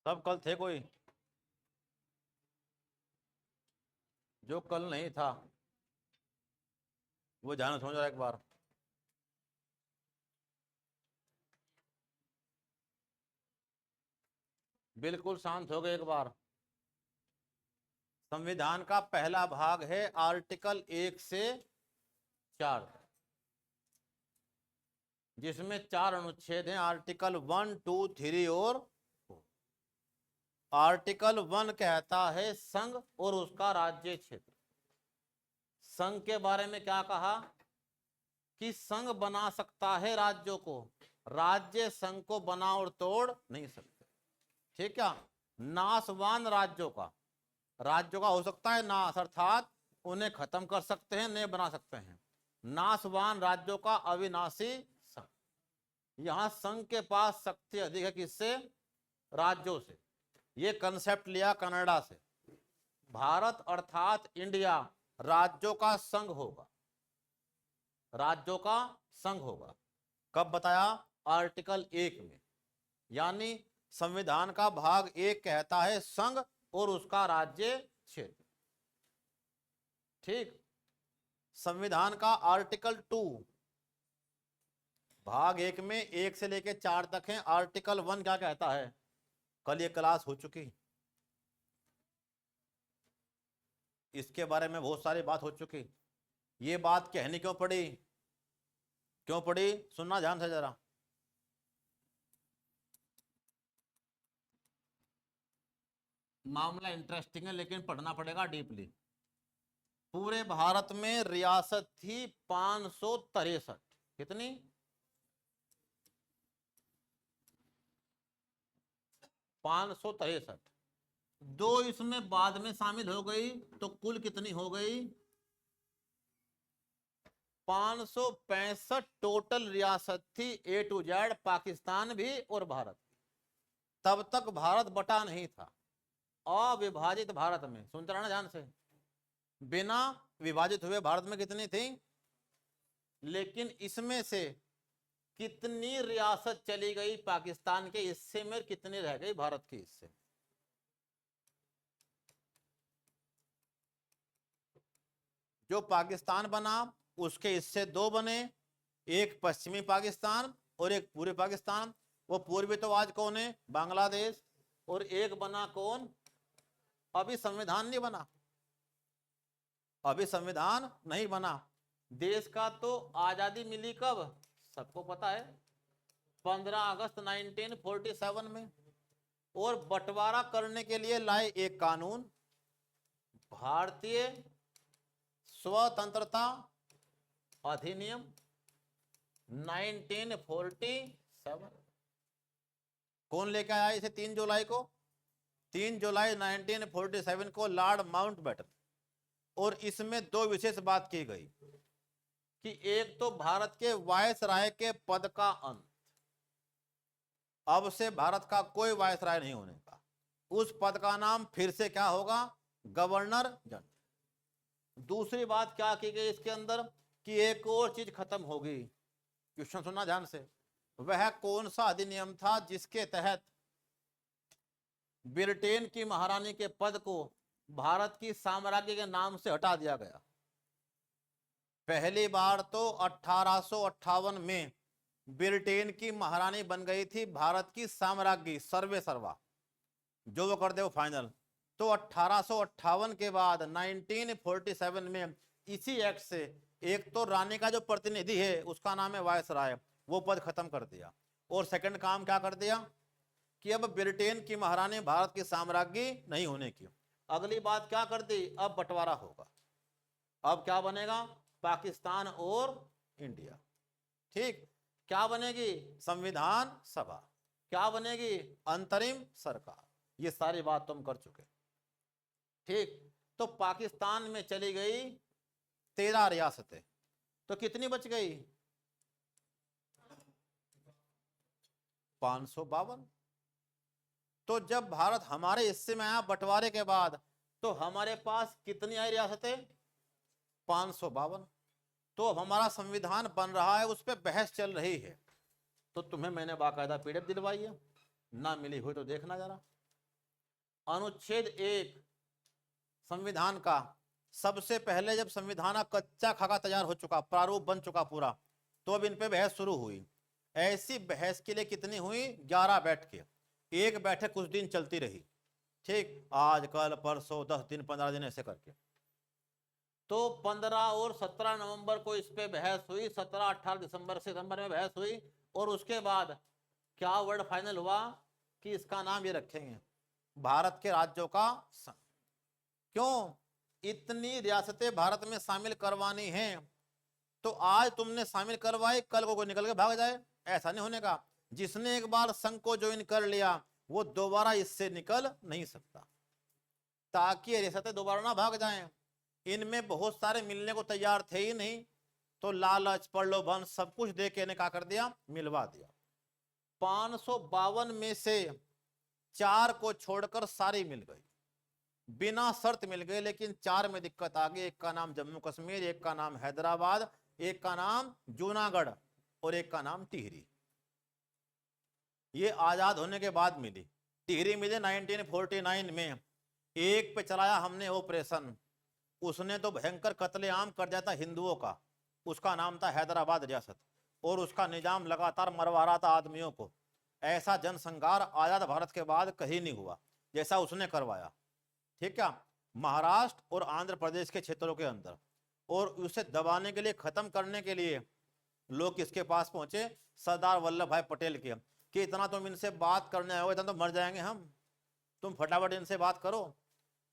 सब कल थे कोई? जो कल नहीं था वो ध्यान समझ रहा एक बार। बिल्कुल शांत हो गए एक बार। संविधान का पहला भाग है आर्टिकल 1 से 4, जिसमें 4 अनुच्छेद हैं, आर्टिकल 1, 2, 3 और 4। आर्टिकल 1 कहता है संघ और उसका राज्य क्षेत्र। संघ के बारे में क्या कहा कि संघ बना सकता है राज्यों को, राज्य संघ को बना और तोड़ नहीं सकते। ठीक है। नाशवान राज्यों का हो सकता है नाश, अर्थात उन्हें खत्म कर सकते हैं, नए बना सकते हैं। नाशवान राज्यों का अविनाशी संघ। यहां संघ के पास शक्ति अधिक है, किससे? राज्यों से। ये कंसेप्ट लिया कनाडा से। भारत अर्थात इंडिया राज्यों का संघ होगा, राज्यों का संघ होगा। कब बताया? आर्टिकल 1 में। यानी संविधान का भाग 1 कहता है संघ और उसका राज्य क्षेत्र। ठीक। संविधान का आर्टिकल 2 भाग 1 में 1 से लेकर 4 तक है। आर्टिकल 1 क्या कहता है? कल ये क्लास हो चुकी, इसके बारे में बहुत सारी बात हो चुकी। ये बात कहनी क्यों पड़ी? क्यों पड़ी? सुनना ध्यान से जरा। मामला इंटरेस्टिंग है लेकिन पढ़ना पड़ेगा डीपली। पूरे भारत में रियासत थी 563। कितनी? 563। 2 इसमें बाद में शामिल हो गई तो कुल कितनी हो गई? 565 टोटल रियासत थी, A to Z, पाकिस्तान भी और भारत भी। तब तक भारत बटा नहीं था। अविभाजित भारत में, सुनते रहना ध्यान से, बिना विभाजित हुए भारत में कितनी थी? लेकिन इसमें से कितनी रियासत चली गई पाकिस्तान के हिस्से में, कितनी रह गई भारत के हिस्से? जो पाकिस्तान बना उसके हिस्से 2 बने, एक पश्चिमी पाकिस्तान और एक पूर्वी पाकिस्तान। वो पूर्वी तो आज कौन है? बांग्लादेश। और एक बना कौन? अभी संविधान नहीं बना, अभी संविधान नहीं बना। देश का तो आजादी मिली कब? सबको पता है, 15 अगस्त 1947 में। और बंटवारा करने के लिए लाए एक कानून, भारतीय स्वतंत्रता अधिनियम 1947। कौन लेकर आया इसे? 3 जुलाई को। 3 जुलाई 1947 को लॉर्ड माउंटबेटन। और इसमें 2 विशेष बात की गई कि एक तो भारत के वायसराय के पद का अंत, अब से भारत का कोई वायसराय नहीं होने का। उस पद का नाम फिर से क्या होगा? Governor general. दूसरी बात क्या की गई इसके अंदर कि एक और चीज खत्म होगी। क्वेश्चन सुनना ध्यान से। वह कौन सा अधिनियम था जिसके तहत ब्रिटेन की महारानी के पद को भारत की साम्राज्य के नाम से हटा दिया गया? पहली बार तो 1858 में ब्रिटेन की महारानी बन गई थी भारत की साम्राज्ञी, सर्वे सर्वा, जो वो कर दे वो फाइनल। तो 1858 के बाद 1947 में इसी एक्ट से एक तो रानी का जो प्रतिनिधि है उसका नाम है वायसराय, वो पद खत्म कर दिया। और सेकंड काम क्या कर दिया कि अब ब्रिटेन की महारानी भारत की साम्राज्ञी नहीं होने की। अगली बात क्या कर दी? अब बंटवारा होगा। अब क्या बनेगा? पाकिस्तान और इंडिया। ठीक। क्या बनेगी? संविधान सभा। क्या बनेगी? अंतरिम सरकार। ये सारी बात तुम कर चुके। ठीक। तो पाकिस्तान में चली गई 13 रियासतें, तो कितनी बच गई? 552। तो जब भारत हमारे हिस्से में आया बंटवारे के बाद, तो हमारे पास कितनी आई रियासतें? 552। तो अब हमारा संविधान बन रहा है, उस पर बहस चल रही है। तो तुम्हें मैंने बाकायदा PDF दिलवाई है, ना मिली हुई तो देखना जरा। अनुच्छेद 1 संविधान का, सबसे पहले जब संविधान का कच्चा खाका तैयार हो चुका, प्रारूप बन चुका पूरा, तो अब इन पे बहस शुरू हुई। ऐसी बहस के लिए कितनी हुई? 11 बैठकें, एक बैठक कुछ दिन चलती रही, ठीक, आज कल परसों 10 दिन 15 दिन ऐसे करके। तो 15 और 17 नवंबर को इस पे बहस हुई, 17-18 दिसंबर में बहस हुई, और उसके बाद क्या वर्ड फाइनल हुआ कि इसका नाम ये रखेंगे, भारत के राज्यों का संघ। क्यों? इतनी रियासतें भारत में शामिल करवानी हैं, तो आज तुमने शामिल करवाई, कल को कोई निकल के भाग जाए, ऐसा नहीं होने का। जिसने एक बार संघ को ज्वाइन कर लिया वो दोबारा इससे निकल नहीं सकता, ताकि रियासतें दोबारा ना भाग जाएं। इनमें बहुत सारे मिलने को तैयार थे ही नहीं, तो लालच प्रलोभन सब कुछ दे के क्या कर दिया, मिलवा दिया। 552 में से 4 को छोड़कर सारी मिल गई, बिना शर्त मिल गई, लेकिन 4 में दिक्कत आ गई। एक का नाम जम्मू कश्मीर, एक का नाम हैदराबाद, एक का नाम जूनागढ़ और एक का नाम टिहरी। ये आजाद होने के बाद मिली। टिहरी मिले 1949 में, एक पे चलाया हमने ऑपरेशन, उसने तो भयंकर कत्लेआम कर दिया था हिंदुओं का, उसका नाम था हैदराबाद रियासत, और उसका निजाम लगातार मरवा रहा था आदमियों को। ऐसा जनसंहार आजाद भारत के बाद कहीं नहीं हुआ जैसा उसने करवाया, ठीक है, महाराष्ट्र और आंध्र प्रदेश के क्षेत्रों के अंदर। और उसे दबाने के लिए, खत्म करने के लिए लोग किसके पास पहुंचे? सरदार वल्लभ भाई पटेल के, कि इतना तुम इनसे बात करने आओगे, इतना तो मर जाएंगे हम, तुम फटाफट इनसे बात करो।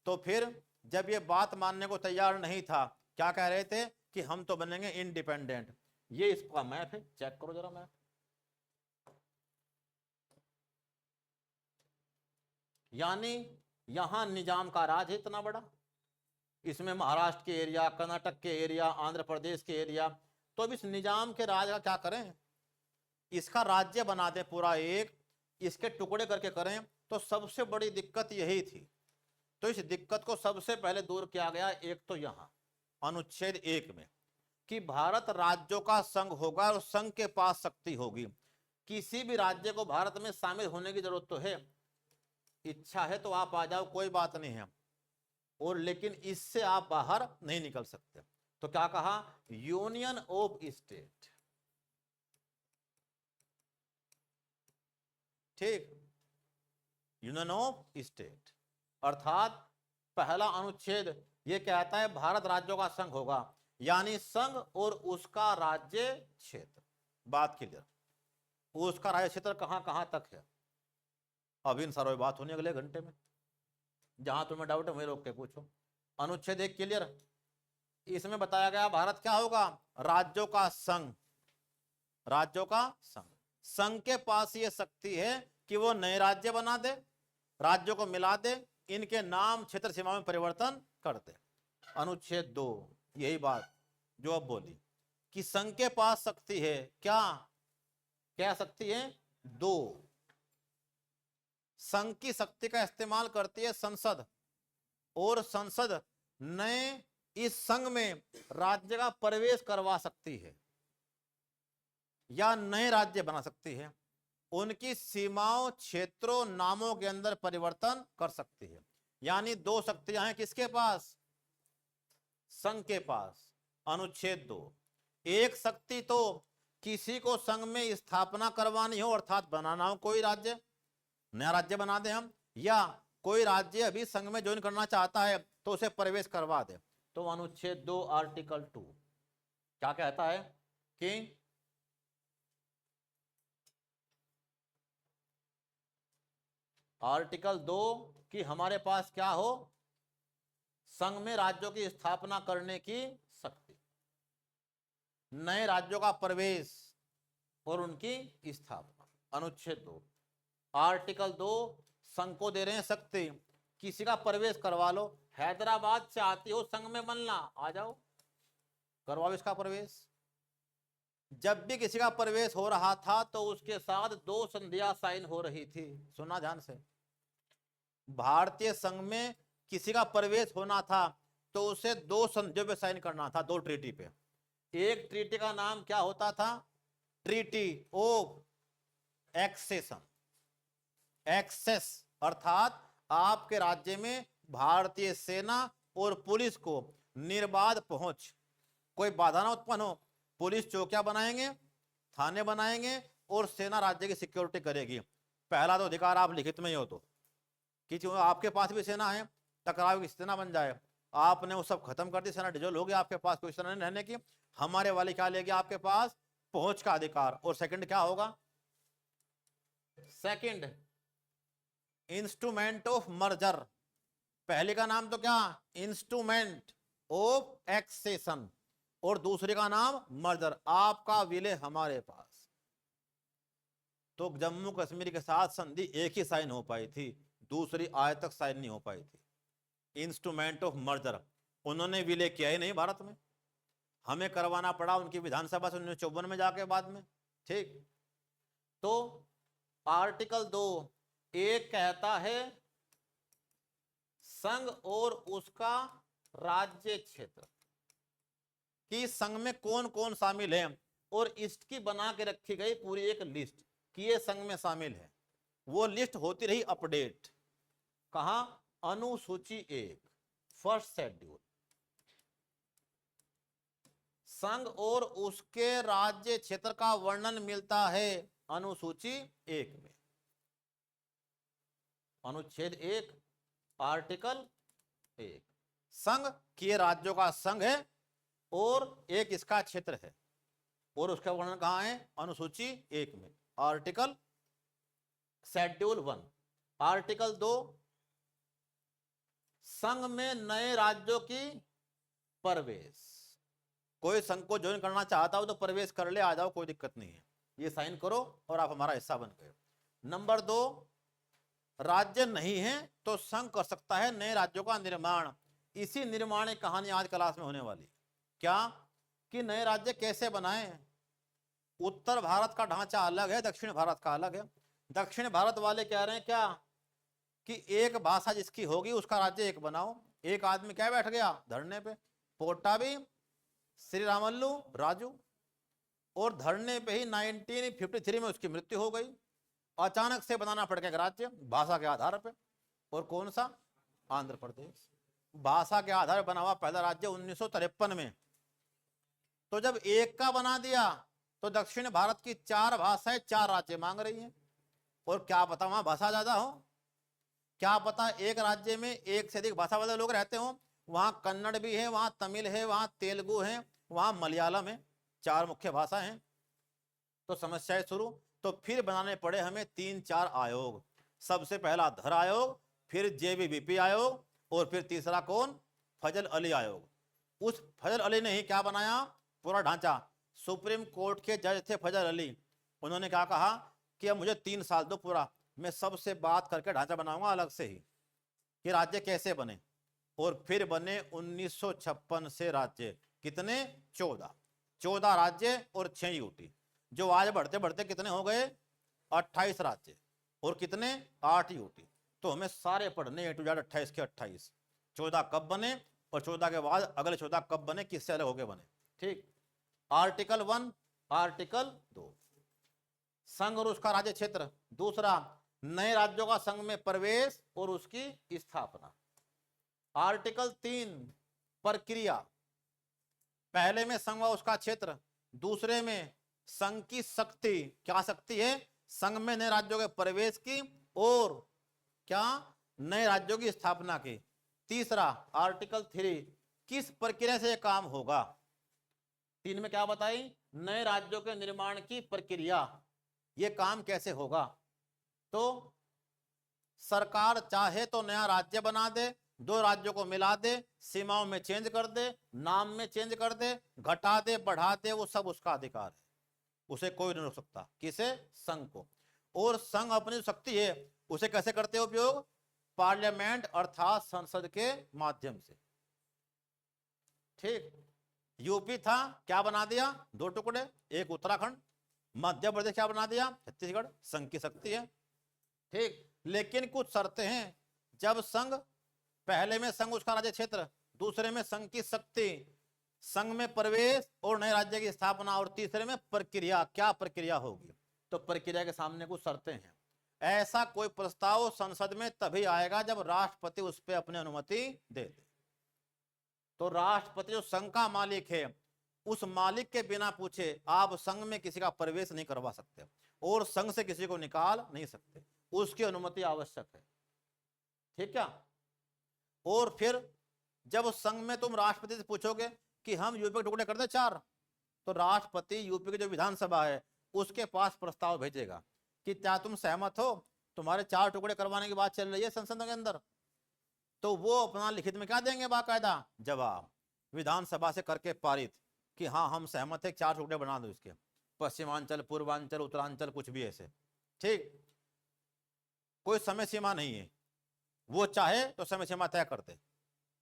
तो फिर जब ये बात मानने को तैयार नहीं था, क्या कह रहे थे कि हम तो बनेंगे इंडिपेंडेंट। ये इसका मैप है, चेक करो जरा मैप। यानी यहां निजाम का राज है इतना बड़ा, इसमें महाराष्ट्र के एरिया, कर्नाटक के एरिया, आंध्र प्रदेश के एरिया। तो अब इस निजाम के राज का क्या करें? इसका राज्य बना दें पूरा एक, इसके टुकड़े करके करें, तो सबसे बड़ी दिक्कत यही थी। तो इस दिक्कत को सबसे पहले दूर किया गया। एक तो यहां अनुच्छेद 1 में कि भारत राज्यों का संघ होगा और संघ के पास शक्ति होगी। किसी भी राज्य को भारत में शामिल होने की जरूरत तो है, इच्छा है तो आप आ जाओ, कोई बात नहीं है, और लेकिन इससे आप बाहर नहीं निकल सकते। तो क्या कहा? यूनियन ऑफ स्टेट, ठीक, यूनियन ऑफ स्टेट, अर्थात पहला अनुच्छेद ये कहता है भारत राज्यों का संघ होगा, यानी संघ और उसका राज्य क्षेत्र। बात क्लियर? उसका राज्य क्षेत्र कहां कहां तक है, अब इन सारों बात होनी अगले घंटे में, जहां तुम्हें डाउट है वहीं रोक के पूछो। अनुच्छेद 1 क्लियर? इसमें बताया गया भारत क्या होगा? राज्यों का संघ, राज्यों का संघ। संघ के पास ये शक्ति है कि वो नए राज्य बना दे, राज्यों को मिला दे, इनके नाम क्षेत्र सीमा में परिवर्तन कर दे। अनुच्छेद 2 यही बात जो अब बोली कि संघ के पास शक्ति है, क्या क्या शक्ति है? 2। संघ की शक्ति का इस्तेमाल करती है संसद, और संसद नए इस संघ में राज्य का प्रवेश करवा सकती है या नए राज्य बना सकती है, उनकी सीमाओं, क्षेत्रों, नामों के अंदर परिवर्तन कर सकती है। यानी 2 शक्तियां हैं किसके पास? संघ के पास। अनुच्छेद 2, एक शक्ति तो किसी को संघ में स्थापना करवानी हो, अर्थात बनाना हो कोई राज्य, नया राज्य बना दे हम, या कोई राज्य अभी संघ में ज्वाइन करना चाहता है तो उसे प्रवेश करवा दे। तो अनुच्छेद 2 आर्टिकल 2 क्या कहता है कि आर्टिकल 2 कि हमारे पास क्या हो? संघ में राज्यों की स्थापना करने की शक्ति, नए राज्यों का प्रवेश और उनकी स्थापना। अनुच्छेद 2 आर्टिकल 2 संघ को दे रहे हैं शक्ति, किसी का प्रवेश करवा लो। हैदराबाद चाहती हो संघ में बनना, आ जाओ, करवाओ इसका प्रवेश। जब भी किसी का प्रवेश हो रहा था तो उसके साथ 2 संधियां साइन हो रही थी, सुना ध्यान से। भारतीय संघ में किसी का प्रवेश होना था तो उसे 2 संधियों पे साइन करना था, 2 ट्रीटी पे। एक ट्रीटी का नाम क्या होता था? ट्रीटी ऑफ एक्सेशन, एक्सेस अर्थात आपके राज्य में भारतीय सेना और पुलिस को निर्बाध पहुंच, कोई बाधा ना उत्पन्न हो। पुलिस चौकियां बनाएंगे, थाने बनाएंगे और सेना राज्य की सिक्योरिटी करेगी। पहला तो अधिकार आप लिखित में ही हो, तो कि जो आपके पास भी सेना है, टकराव की सेना बन जाए। आपने वो सब खत्म कर दी, सेना डिजोल्व होगी, आपके पास कोई सेना नहीं रहने की। हमारे वाले क्या लेगी, आपके पास पहुंच का अधिकार। और सेकंड क्या होगा, सेकंड इंस्ट्रूमेंट ऑफ मर्जर। पहले का नाम तो क्या, इंस्ट्रूमेंट ऑफ एक्सेशन, और दूसरे का नाम मर्जर। आपका विलय हमारे पास। तो जम्मू कश्मीर के साथ संधि एक ही साइन हो पाई थी, दूसरी आज तक साइन नहीं हो पाई थी। इंस्ट्रूमेंट ऑफ मर्जर उन्होंने विलय किया ही नहीं भारत में, हमें करवाना पड़ा उनकी विधानसभा से 1954 में जाके बाद में। ठीक, तो आर्टिकल 2 एक कहता है संघ और उसका राज्य क्षेत्र, कि संघ में कौन कौन शामिल है, और इसकी बना के रखी गई पूरी एक लिस्ट कि ये संघ में शामिल है। वो लिस्ट होती रही अपडेट। कहा, अनुसूची 1 फर्स्ट शेड्यूल, संघ और उसके राज्य क्षेत्र का वर्णन मिलता है अनुसूची 1 में। अनुच्छेद 1 आर्टिकल 1, संघ के राज्यों का संघ है और एक इसका क्षेत्र है, और उसका वर्णन कहां है, अनुसूची 1 में, आर्टिकल शेड्यूल 1। आर्टिकल 2 संघ में नए राज्यों की प्रवेश। कोई संघ को ज्वाइन करना चाहता हो तो प्रवेश कर ले, आ जाओ, कोई दिक्कत नहीं है, ये साइन करो और आप हमारा हिस्सा बन गए। नंबर 2, राज्य नहीं है तो संघ कर सकता है नए राज्यों का निर्माण। इसी निर्माण की कहानी आज क्लास में होने वाली। क्या, कि नए राज्य कैसे बनाएं। उत्तर भारत का ढांचा अलग है, दक्षिण भारत का अलग है। दक्षिण भारत वाले कह रहे हैं क्या, कि एक भाषा जिसकी होगी उसका राज्य एक बनाओ। एक आदमी क्या बैठ गया धरने पे, पोटाबी श्री रामल्लू राजू, और धरने पे ही 1953 में उसकी मृत्यु हो गई। अचानक से बनाना पड़ गया राज्य भाषा के आधार पे। और कौन सा, आंध्र प्रदेश। भाषा के आधार पर बना हुआ पहला राज्य 1953 में। तो जब एक का बना दिया तो दक्षिण भारत की 4 भाषाएं 4 राज्य मांग रही हैं। और क्या पता वहां भाषा ज्यादा हो, क्या पता एक राज्य में एक से अधिक भाषा वाले लोग रहते हो। वहां कन्नड़ भी है, वहां तमिल है, वहां तेलुगु है, वहां मलयालम है, 4 मुख्य भाषा हैं। तो समस्याएं शुरू। तो फिर बनाने पड़े हमें 3-4 आयोग। सबसे पहला धर आयोग, फिर जेबीवीपी आयोग, और फिर तीसरा कौन, फजल अली आयोग। उस फजल अली ने ही क्या बनाया, पूरा ढांचा। सुप्रीम कोर्ट के जज थे फजल अली, उन्होंने क्या कहा कि अब मुझे 3 साल दो पूरा, मैं सबसे बात करके ढांचा बनाऊंगा अलग से ही कि राज्य कैसे बने। और फिर बने 1956 से राज्य, कितने, 14 राज्य और 6 यूटी, जो आज बढ़ते बढ़ते कितने हो गए, 28 राज्य और कितने, 8 यूटी। तो हमें सारे पढ़ने A to Z 28 के 28। 14 कब बने और 14 के बाद अगले 14 कब बने, किससे अलग होके बने। ठीक, आर्टिकल 1 आर्टिकल 2 संघ और उसका राज्य क्षेत्र। दूसरा, नए राज्यों का संघ में प्रवेश और उसकी स्थापना। आर्टिकल 3 प्रक्रिया। पहले में संघ व उसका क्षेत्र, दूसरे में संघ की शक्ति। क्या शक्ति है, संघ में नए राज्यों के प्रवेश की और क्या, नए राज्यों की स्थापना की। तीसरा आर्टिकल 3 किस प्रक्रिया से काम होगा। 3 में क्या बताई, नए राज्यों के निर्माण की प्रक्रिया, ये काम कैसे होगा। तो सरकार चाहे तो नया राज्य बना दे, 2 राज्यों को मिला दे, सीमाओं में चेंज कर दे, नाम में चेंज कर दे, घटा दे, बढ़ा दे, वो सब उसका अधिकार है, उसे कोई नहीं रोक सकता। किसे, संघ को। और संघ अपनी शक्ति है उसे कैसे करते हैं उपयोग, पार्लियामेंट अर्थात संसद के माध्यम से। ठीक, यूपी था, क्या बना दिया, 2 टुकड़े, एक उत्तराखंड। मध्य प्रदेश क्या बना दिया, छत्तीसगढ़। संघ की शक्ति है। ठीक, लेकिन कुछ शर्तें हैं। जब संघ, पहले में संघ उसका राज्य क्षेत्र, दूसरे में संघ की शक्ति, संघ में प्रवेश और नए राज्य की स्थापना, और तीसरे में प्रक्रिया, क्या प्रक्रिया होगी। तो प्रक्रिया के सामने कुछ शर्तें हैं। ऐसा कोई प्रस्ताव संसद में तभी आएगा जब राष्ट्रपति उस पर अपनी अनुमति दे दे। तो राष्ट्रपति जो संघ का मालिक है, उस मालिक के बिना पूछे आप संघ में किसी का प्रवेश नहीं करवा सकते और संघ से किसी को निकाल नहीं सकते, उसकी अनुमति आवश्यक है। ठीक है। और फिर जब संघ में तुम राष्ट्रपति से पूछोगे कि हम यूपी के टुकड़े कर दे 4, तो राष्ट्रपति यूपी की जो विधानसभा है उसके पास प्रस्ताव भेजेगा कि क्या तुम सहमत हो, तुम्हारे 4 टुकड़े करवाने की बात चल रही है संसद के अंदर। तो वो अपना लिखित में क्या देंगे, बाकायदा जवाब विधानसभा से करके पारित कि हाँ हम सहमत है, 4 टुकड़े बना दो इसके, पश्चिमांचल, पूर्वांचल, उत्तरांचल, कुछ भी ऐसे। ठीक, कोई समय सीमा नहीं है, वो चाहे तो समय सीमा तय करते।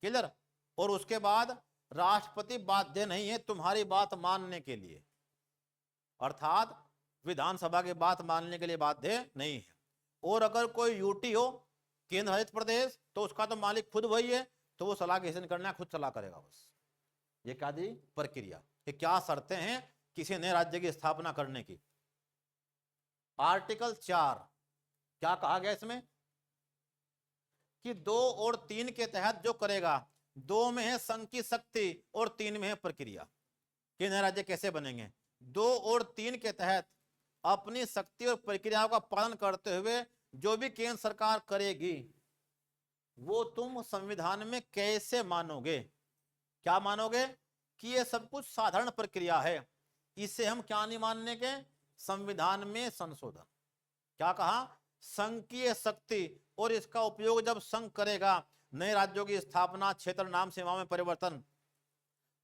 क्लियर। और उसके बाद राष्ट्रपति बाध्य नहीं है तुम्हारी बात मानने के लिए, अर्थात विधानसभा की बात मानने के लिए बाध्य नहीं है। और अगर कोई यूटी हो, केंद्र शासित प्रदेश, तो उसका तो मालिक खुद वही है, तो वो सलाह किसी ने करना है, खुद सलाह करेगा बस। ये क्या दी प्रक्रिया कि क्या शर्तें हैं किसी नए राज्य की स्थापना करने की। आर्टिकल 4 क्या कहा गया इसमें कि 2 और 3 के तहत जो करेगा, 2 में है संघ की शक्ति और 3 में है प्रक्रिया कि नए राज्य कैसे बनेंगे। 2 और 3 के तहत अपनी शक्ति और प्रक्रियाओं का पालन करते हुए जो भी केंद्र सरकार करेगी वो तुम संविधान में कैसे मानोगे, क्या मानोगे कि ये सब कुछ साधारण प्रक्रिया है, इसे हम क्या नहीं मानने के, संविधान में संशोधन। क्या कहा, संघीय शक्ति और इसका उपयोग जब संघ करेगा, नए राज्यों की स्थापना, क्षेत्र नाम सीमा में परिवर्तन,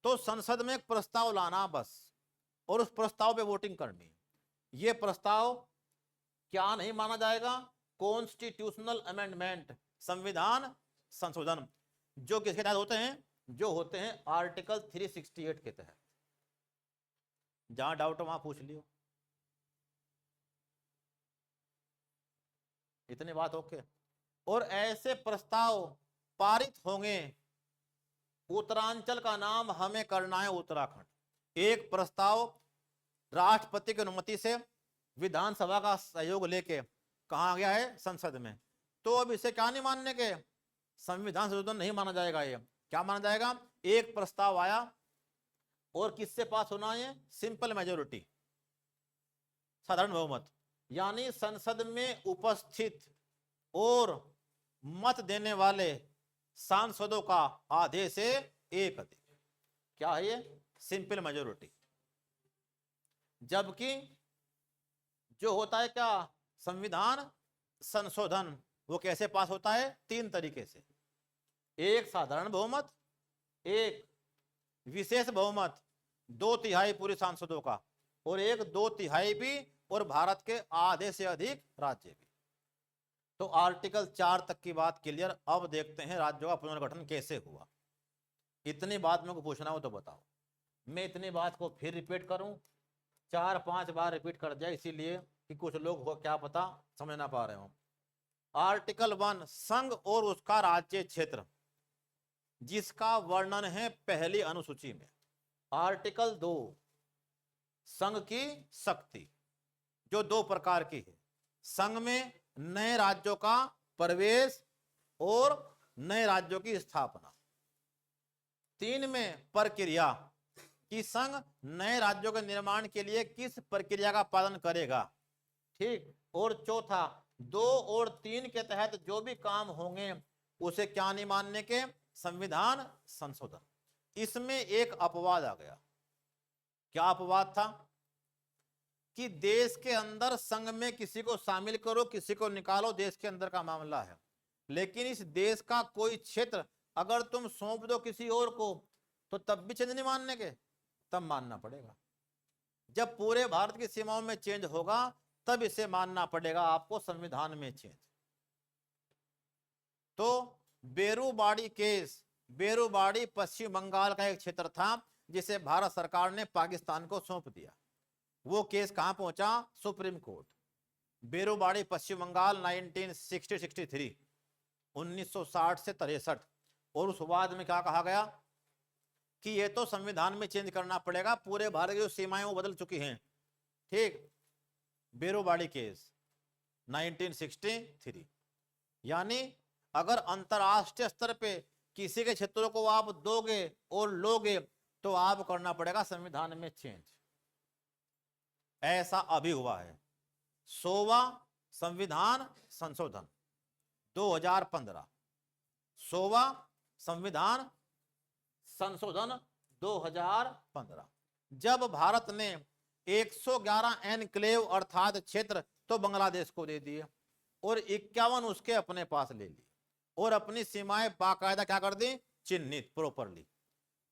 तो संसद में एक प्रस्ताव लाना बस, और उस प्रस्ताव पे वोटिंग करनी। ये प्रस्ताव क्या नहीं माना जाएगा, कॉन्स्टिट्यूशनल अमेंडमेंट, संविधान संशोधन, जो किसके तहत होते हैं, जो होते हैं आर्टिकल 368 के तहत। जहां डाउट हो वहां पूछ लियो। इतनी बात ओके। और ऐसे प्रस्ताव पारित होंगे, उत्तरांचल का नाम हमें करना है उत्तराखंड। एक प्रस्ताव राष्ट्रपति की अनुमति से विधानसभा का सहयोग लेके कहा गया है संसद में, तो अब इसे क्या नहीं मानने के, संविधान संशोधन नहीं माना जाएगा। ये क्या माना जाएगा, एक प्रस्ताव आया और किससे पास होना है, सिंपल मेजोरिटी, साधारण बहुमत, यानी संसद में उपस्थित और मत देने वाले सांसदों का आधे से एक अधिक। क्या है ये, सिंपल मेजोरिटी। जबकि जो होता है क्या, संविधान संशोधन, वो कैसे पास होता है, 3 तरीके से, एक साधारण बहुमत, एक विशेष बहुमत 2/3 पूरे सांसदों का, और एक 2/3 भी और भारत के आधे से अधिक राज्य भी। तो आर्टिकल 4 तक की बात क्लियर। अब देखते हैं राज्यों का पुनर्गठन कैसे हुआ। इतनी बात मेरे को पूछना हो तो बताओ, मैं इतनी बात को फिर रिपीट करूं, 4-5 बार रिपीट कर दिया, इसीलिए कि कुछ लोग हो क्या पता समझ ना पा रहे हो। आर्टिकल 1, संघ और उसका राज्य क्षेत्र, जिसका वर्णन है पहली अनुसूची में। आर्टिकल 2, संघ की शक्ति, जो 2 प्रकार की है, संघ में नए राज्यों का प्रवेश और नए राज्यों की स्थापना। 3 में प्रक्रिया, कि संघ नए राज्यों के निर्माण के लिए किस प्रक्रिया का पालन करेगा। ठीक। और चौथा, 2 और 3 के तहत जो भी काम होंगे उसे क्या नहीं मानने के, संविधान संशोधन। इसमें एक अपवाद आ गया। क्या अपवाद था, कि देश के अंदर संघ में किसी को शामिल करो किसी को निकालो, देश के अंदर का मामला है, लेकिन इस देश का कोई क्षेत्र अगर तुम सौंप दो किसी और को तो तब भी चेंज नहीं मानने के, तब मानना पड़ेगा। जब पूरे भारत की सीमाओं में चेंज होगा तब इसे मानना पड़ेगा आपको संविधान में चेंज। तो बेरूबाड़ी केस, बेरूबाड़ी पश्चिम बंगाल का एक क्षेत्र था जिसे भारत सरकार ने पाकिस्तान को सौंप दिया। वो केस कहां पहुंचा, सुप्रीम कोर्ट। बेरूबाड़ी पश्चिम बंगाल 1963 1960 से 63। और उस वाद में क्या कहा गया कि ये तो संविधान में चेंज करना पड़ेगा, पूरे भारत की जो सीमाएं वो बदल चुकी हैं। ठीक। बेरूबाड़ी केस 1963। यानी अगर अंतरराष्ट्रीय स्तर पे किसी के क्षेत्रों को आप दोगे और लोगे तो आप करना पड़ेगा संविधान में चेंज। ऐसा अभी हुआ है। 100वां संविधान संशोधन 2015, 100वां संविधान संशोधन 2015। जब भारत ने 111 एनक्लेव अर्थात क्षेत्र तो बांग्लादेश को दे दिए और 51 उसके अपने पास ले लिए और अपनी सीमाएं बाकायदा क्या कर दी, चिन्हित प्रॉपरली,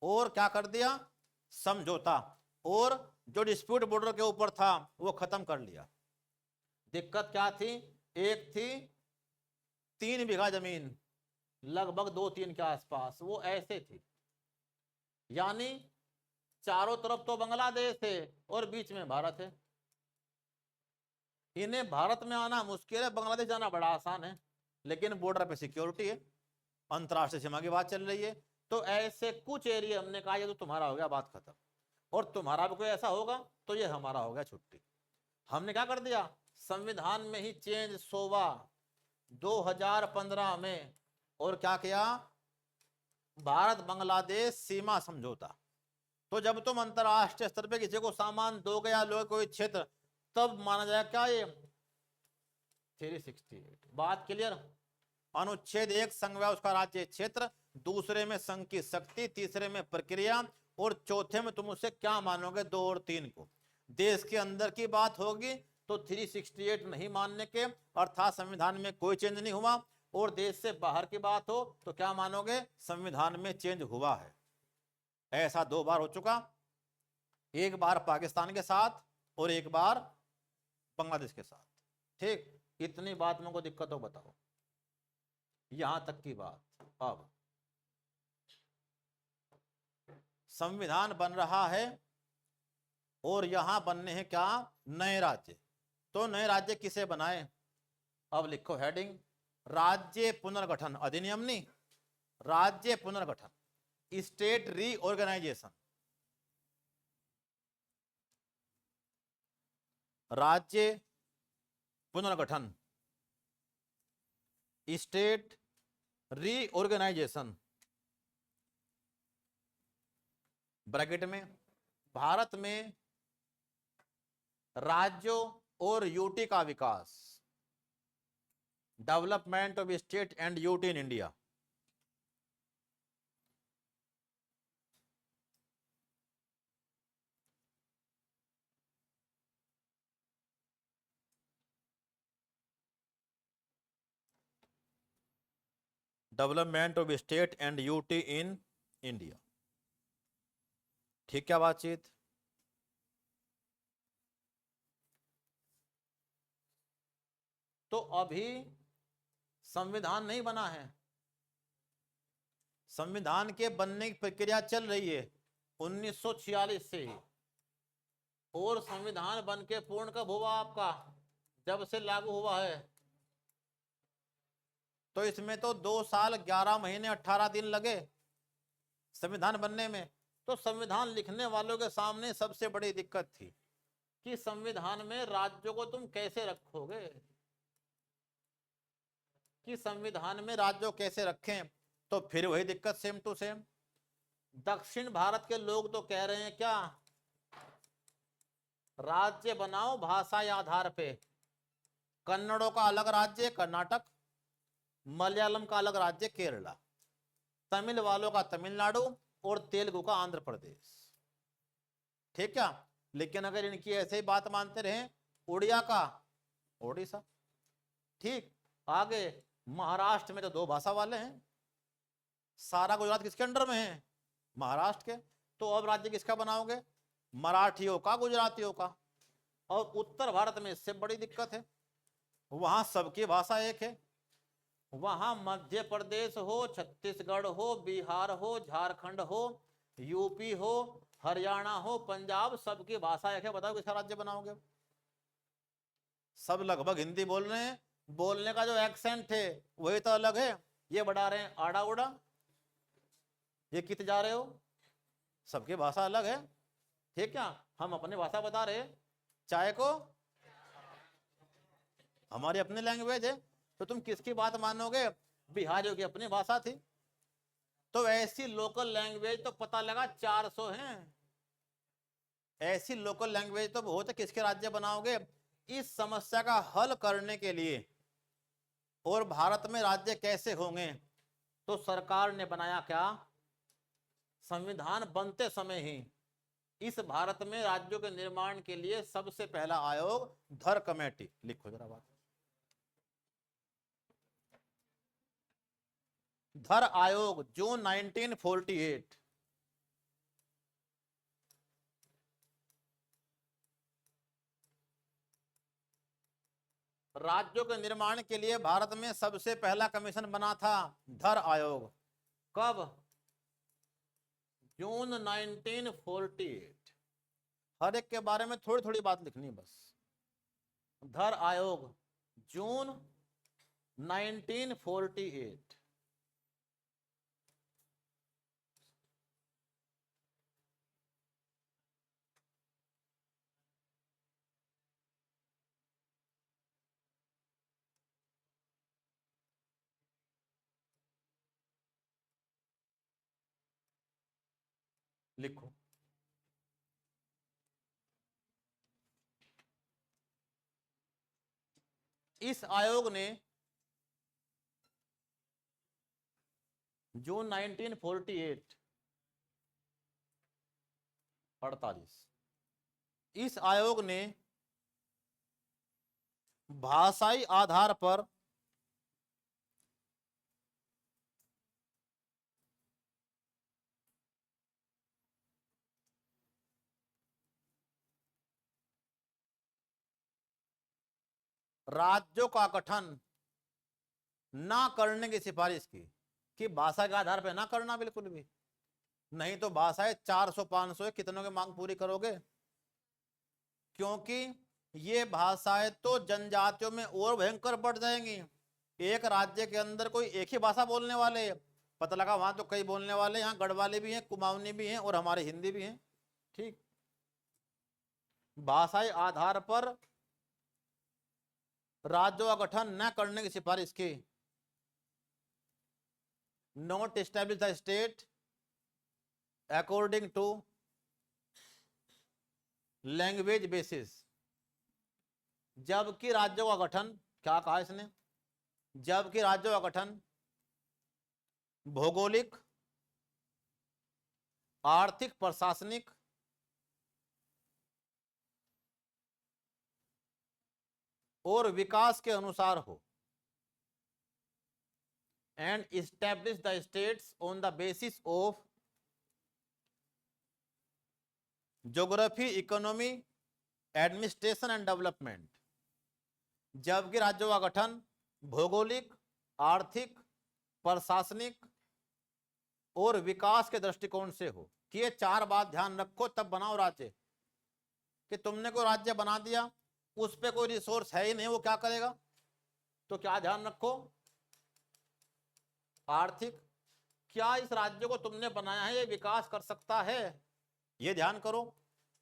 और क्या कर दिया, समझौता, और जो डिस्प्यूट बॉर्डर के ऊपर था वो खत्म कर लिया। दिक्कत क्या थी, एक थी 3 बीघा जमीन लगभग 2-3 के आसपास, वो ऐसे थी, यानी चारों तरफ तो बांग्लादेश है और बीच में भारत है। इन्हें भारत में आना मुश्किल है, बांग्लादेश जाना बड़ा आसान है, लेकिन बॉर्डर पे सिक्योरिटी है, अंतरराष्ट्रीय सीमा की बात चल रही है। तो ऐसे कुछ एरिया हमने कहा ये तो तुम्हारा हो गया, बात खत्म, और तुम्हारा भी कोई ऐसा होगा तो ये हमारा हो गया, छुट्टी। हमने क्या कर दिया, संविधान में ही चेंज 100वां 2015 में, और क्या किया, भारत बांग्लादेश सीमा समझौता। तो जब तुम अंतरराष्ट्रीय स्तर पे किसी को सामान दोगे या लोगे कोई क्षेत्र, तब माना जाएगा क्या ये 368। बात क्लियर। अनुच्छेद 1 संघ व उसका राज्य क्षेत्र, दूसरे में संघ की शक्ति, तीसरे में प्रक्रिया, और चौथे में तुम उसे क्या मानोगे, 2 और 3 को। देश के अंदर की बात होगी तो 368 नहीं मानने के, अर्थात संविधान में कोई चेंज नहीं हुआ, और देश से बाहर की बात हो तो क्या मानोगे, संविधान में चेंज हुआ है। ऐसा 2 बार हो चुका, एक बार पाकिस्तान के साथ और एक बार बांग्लादेश के साथ। ठीक, इतनी बात में को दिक्कत हो बताओ, यहां तक की बात। अब संविधान बन रहा है और यहां बनने हैं क्या, नए राज्य। तो नए राज्य किसे बनाए, अब लिखो हेडिंग, राज्य पुनर्गठन अधिनियम, नहीं, राज्य पुनर्गठन, स्टेट रीऑर्गेनाइजेशन, राज्य पुनर्गठन, स्टेट रीऑर्गेनाइजेशन, ब्रैकेट में, भारत में राज्यों और यूटी का विकास, development of state and UT in India. Development of state and UT in India. ठीक क्या बातचीत। तो अभी संविधान नहीं बना है, संविधान के बनने की प्रक्रिया चल रही है 1946 से, और संविधान बन के पूर्ण कब हुआ आपका, जब से लागू हुआ है। तो इसमें तो 2 साल 11 महीने 18 दिन लगे संविधान बनने में। तो संविधान लिखने वालों के सामने सबसे बड़ी दिक्कत थी कि संविधान में राज्यों को तुम कैसे रखोगे, कि संविधान में राज्यों कैसे रखें। तो फिर वही दिक्कत सेम टू सेम। दक्षिण भारत के लोग तो कह रहे हैं क्या, राज्य बनाओ भाषा के आधार पे, कन्नड़ों का अलग राज्य कर्नाटक, मलयालम का अलग राज्य केरला, तमिल वालों का तमिलनाडु, और तेलुगु का आंध्र प्रदेश। ठीक क्या, लेकिन अगर इनकी ऐसे ही बात मानते रहे, उड़िया का ओडिशा। ठीक, आगे महाराष्ट्र में तो 2 भाषा वाले हैं, सारा गुजरात किसके अंडर में है, महाराष्ट्र के। तो अब राज्य किसका बनाओगे, मराठियों का, गुजरातियों का। और उत्तर भारत में इससे बड़ी दिक्कत है, वहां सबकी भाषा एक है, वहां मध्य प्रदेश हो, छत्तीसगढ़ हो, बिहार हो, झारखंड हो, यूपी हो, हरियाणा हो, पंजाब, सबकी भाषा एक है। बताओ किसका राज्य बनाओगे। सब लगभग हिंदी बोल रहे हैं, बोलने का जो एक्सेंट है वही तो अलग है। ये बढ़ा रहे हैं आड़ा उड़ा, ये कित जा रहे हो, सबकी भाषा अलग है। ठीक है, हम अपनी भाषा बता रहे, चाय को हमारी अपनी लैंग्वेज है, तो तुम किसकी बात मानोगे? बिहारियों की अपनी भाषा थी। तो ऐसी लोकल लैंग्वेज तो पता लगा 400 हैं। ऐसी लोकल लैंग्वेज तो बहुत है, किसके राज्य बनाओगे? इस समस्या का हल करने के लिए और भारत में राज्य कैसे होंगे, तो सरकार ने बनाया क्या? संविधान बनते समय ही इस भारत में राज्यों के निर्माण के लिए सबसे पहला आयोग धर कमेटी। लिखो जरा बात। धर आयोग जून 1948। राज्यों के निर्माण के लिए भारत में सबसे पहला कमीशन बना था धर आयोग। कब? जून 1948। हर एक के बारे में थोड़ी थोड़ी बात लिखनी बस। धर आयोग जून 1948। लिखो। इस आयोग ने जून 1948 48 इस आयोग ने भाषाई आधार पर राज्यों का गठन ना करने की सिफारिश की। कि भाषा के आधार पर ना करना बिल्कुल भी नहीं, तो भाषाएं 400-500 कितनों की मांग पूरी करोगे? क्योंकि ये भाषाएं तो जनजातियों में और भयंकर बढ़ जाएंगी। एक राज्य के अंदर कोई एक ही भाषा बोलने वाले, पता लगा वहां तो कई बोलने वाले, यहाँ गढ़वाली भी हैं, कुमाऊनी भी हैं और हमारे हिंदी भी हैं। ठीक, भाषाई आधार पर राज्यों का गठन न करने की सिफारिश की। Not establish the state according to language basis. जबकि राज्यों का गठन, क्या कहा इसने? जबकि राज्यों का गठन भौगोलिक, आर्थिक, प्रशासनिक और विकास के अनुसार हो। And establish the states on the basis of geography, economy, administration and development. जबकि राज्यों का गठन भौगोलिक, आर्थिक, प्रशासनिक और विकास के दृष्टिकोण से हो। कि ये 4 बात ध्यान रखो तब बनाओ राज्य। कि तुमने कोई राज्य बना दिया, उस पे कोई रिसोर्स है ही नहीं, वो क्या करेगा? तो क्या ध्यान रखो? आर्थिक, क्या इस राज्य को तुमने बनाया है ये विकास कर सकता है, ये ध्यान करो।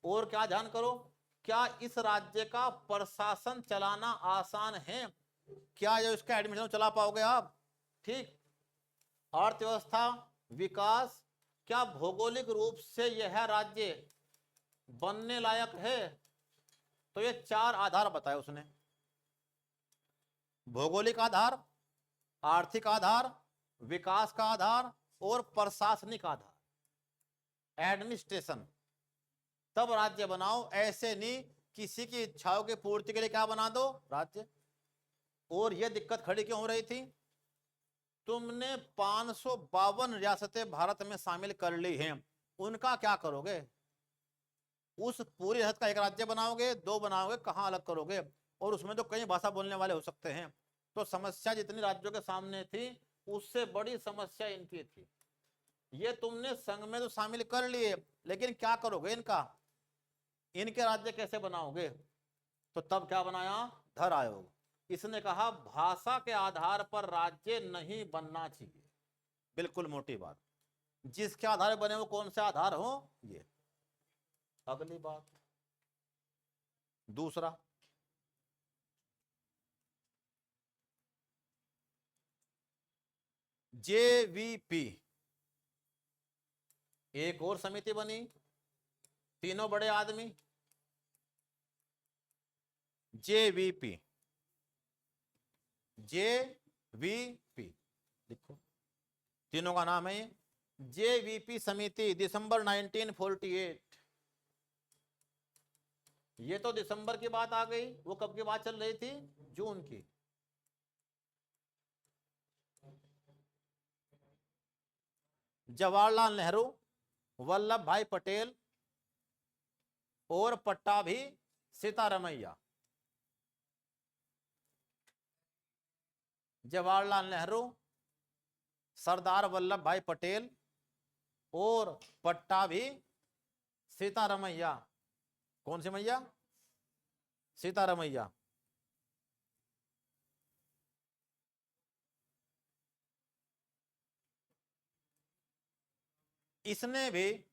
और क्या ध्यान करो? क्या इस राज्य का प्रशासन चलाना आसान है? क्या ये इसका एडमिशन चला पाओगे आप? ठीक। अर्थव्यवस्था, विकास, क्या भौगोलिक रूप से यह राज्य बनने लायक है? तो ये 4 आधार बताए उसने। भौगोलिक आधार, आर्थिक आधार, विकास का आधार और प्रशासनिक आधार, एडमिनिस्ट्रेशन। तब राज्य बनाओ, ऐसे नहीं किसी की इच्छाओं की पूर्ति के लिए क्या बना दो राज्य। और यह दिक्कत खड़ी क्यों हो रही थी? तुमने 552 रियासतें भारत में शामिल कर ली हैं, उनका क्या करोगे? उस पूरी रियासत का एक राज्य बनाओगे, 2 बनाओगे, कहां अलग करोगे? और उसमें तो कई भाषा बोलने वाले हो सकते हैं। तो समस्या जितनी राज्यों के सामने थी, उससे बड़ी समस्या इनकी थी। ये तुमने संघ में तो शामिल कर लिए, लेकिन क्या करोगे इनका? इनके राज्य कैसे बनाओगे? तो तब क्या बनाया? धर आयोग। इसने कहा भाषा के आधार पर राज्य नहीं बनना चाहिए। बिल्कुल मोटी बात। जिसके आधार बने वो कौन से आधार हो? ये अगली बात। दूसरा, जेवीपी, एक और समिति बनी, तीनों बड़े आदमी, जेवीपी, जेवीपी लिखो, तीनों का नाम है ये। जेवीपी समिति दिसंबर 1948। ये तो दिसंबर की बात आ गई, वो कब की बात चल रही थी? जून की। जवाहरलाल नेहरू, वल्लभ भाई पटेल और पट्टाभी सीतारमैया। जवाहरलाल नेहरू, सरदार वल्लभ भाई पटेल और पट्टाभी सीतारमैया। कौन सी मैया? सीतारमैया। इसने भी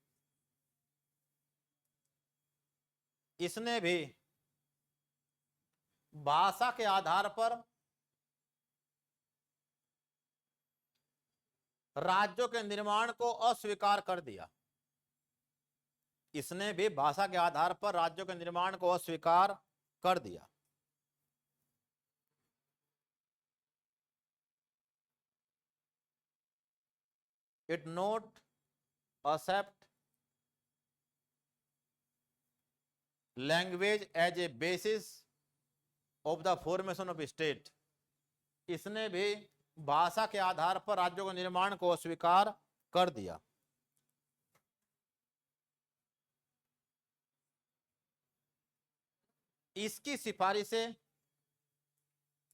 भाषा के आधार पर राज्यों के निर्माण को अस्वीकार कर दिया। इसने भी भाषा के आधार पर राज्यों के निर्माण को अस्वीकार कर दिया। It not accept language as a basis of the formation of state. इसने भी भाषा के आधार पर राज्यों के निर्माण को अस्वीकार कर दिया। इसकी सिफारिशें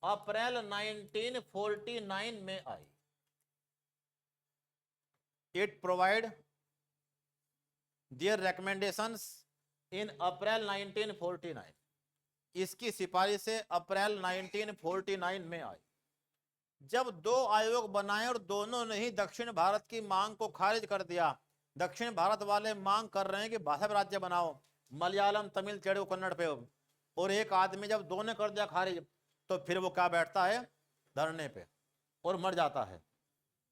अप्रैल 1949 में आई। इट प्रोवाइड देयर रिकमेंडेशंस इन अप्रैल 1949। इसकी सिफारिशें अप्रैल 1949 में आई। जब दो आयोग बनाए और दोनों ने ही दक्षिण भारत की मांग को खारिज कर दिया। दक्षिण भारत वाले मांग कर रहे हैं कि भाषा राज्य बनाओ, मलयालम, तमिल, तेलुगु, कन्नड़ पे, और एक आदमी जब दोनों कर दिया खारिज, तो फिर वो क्या बैठता है? धरने पे, और मर जाता है।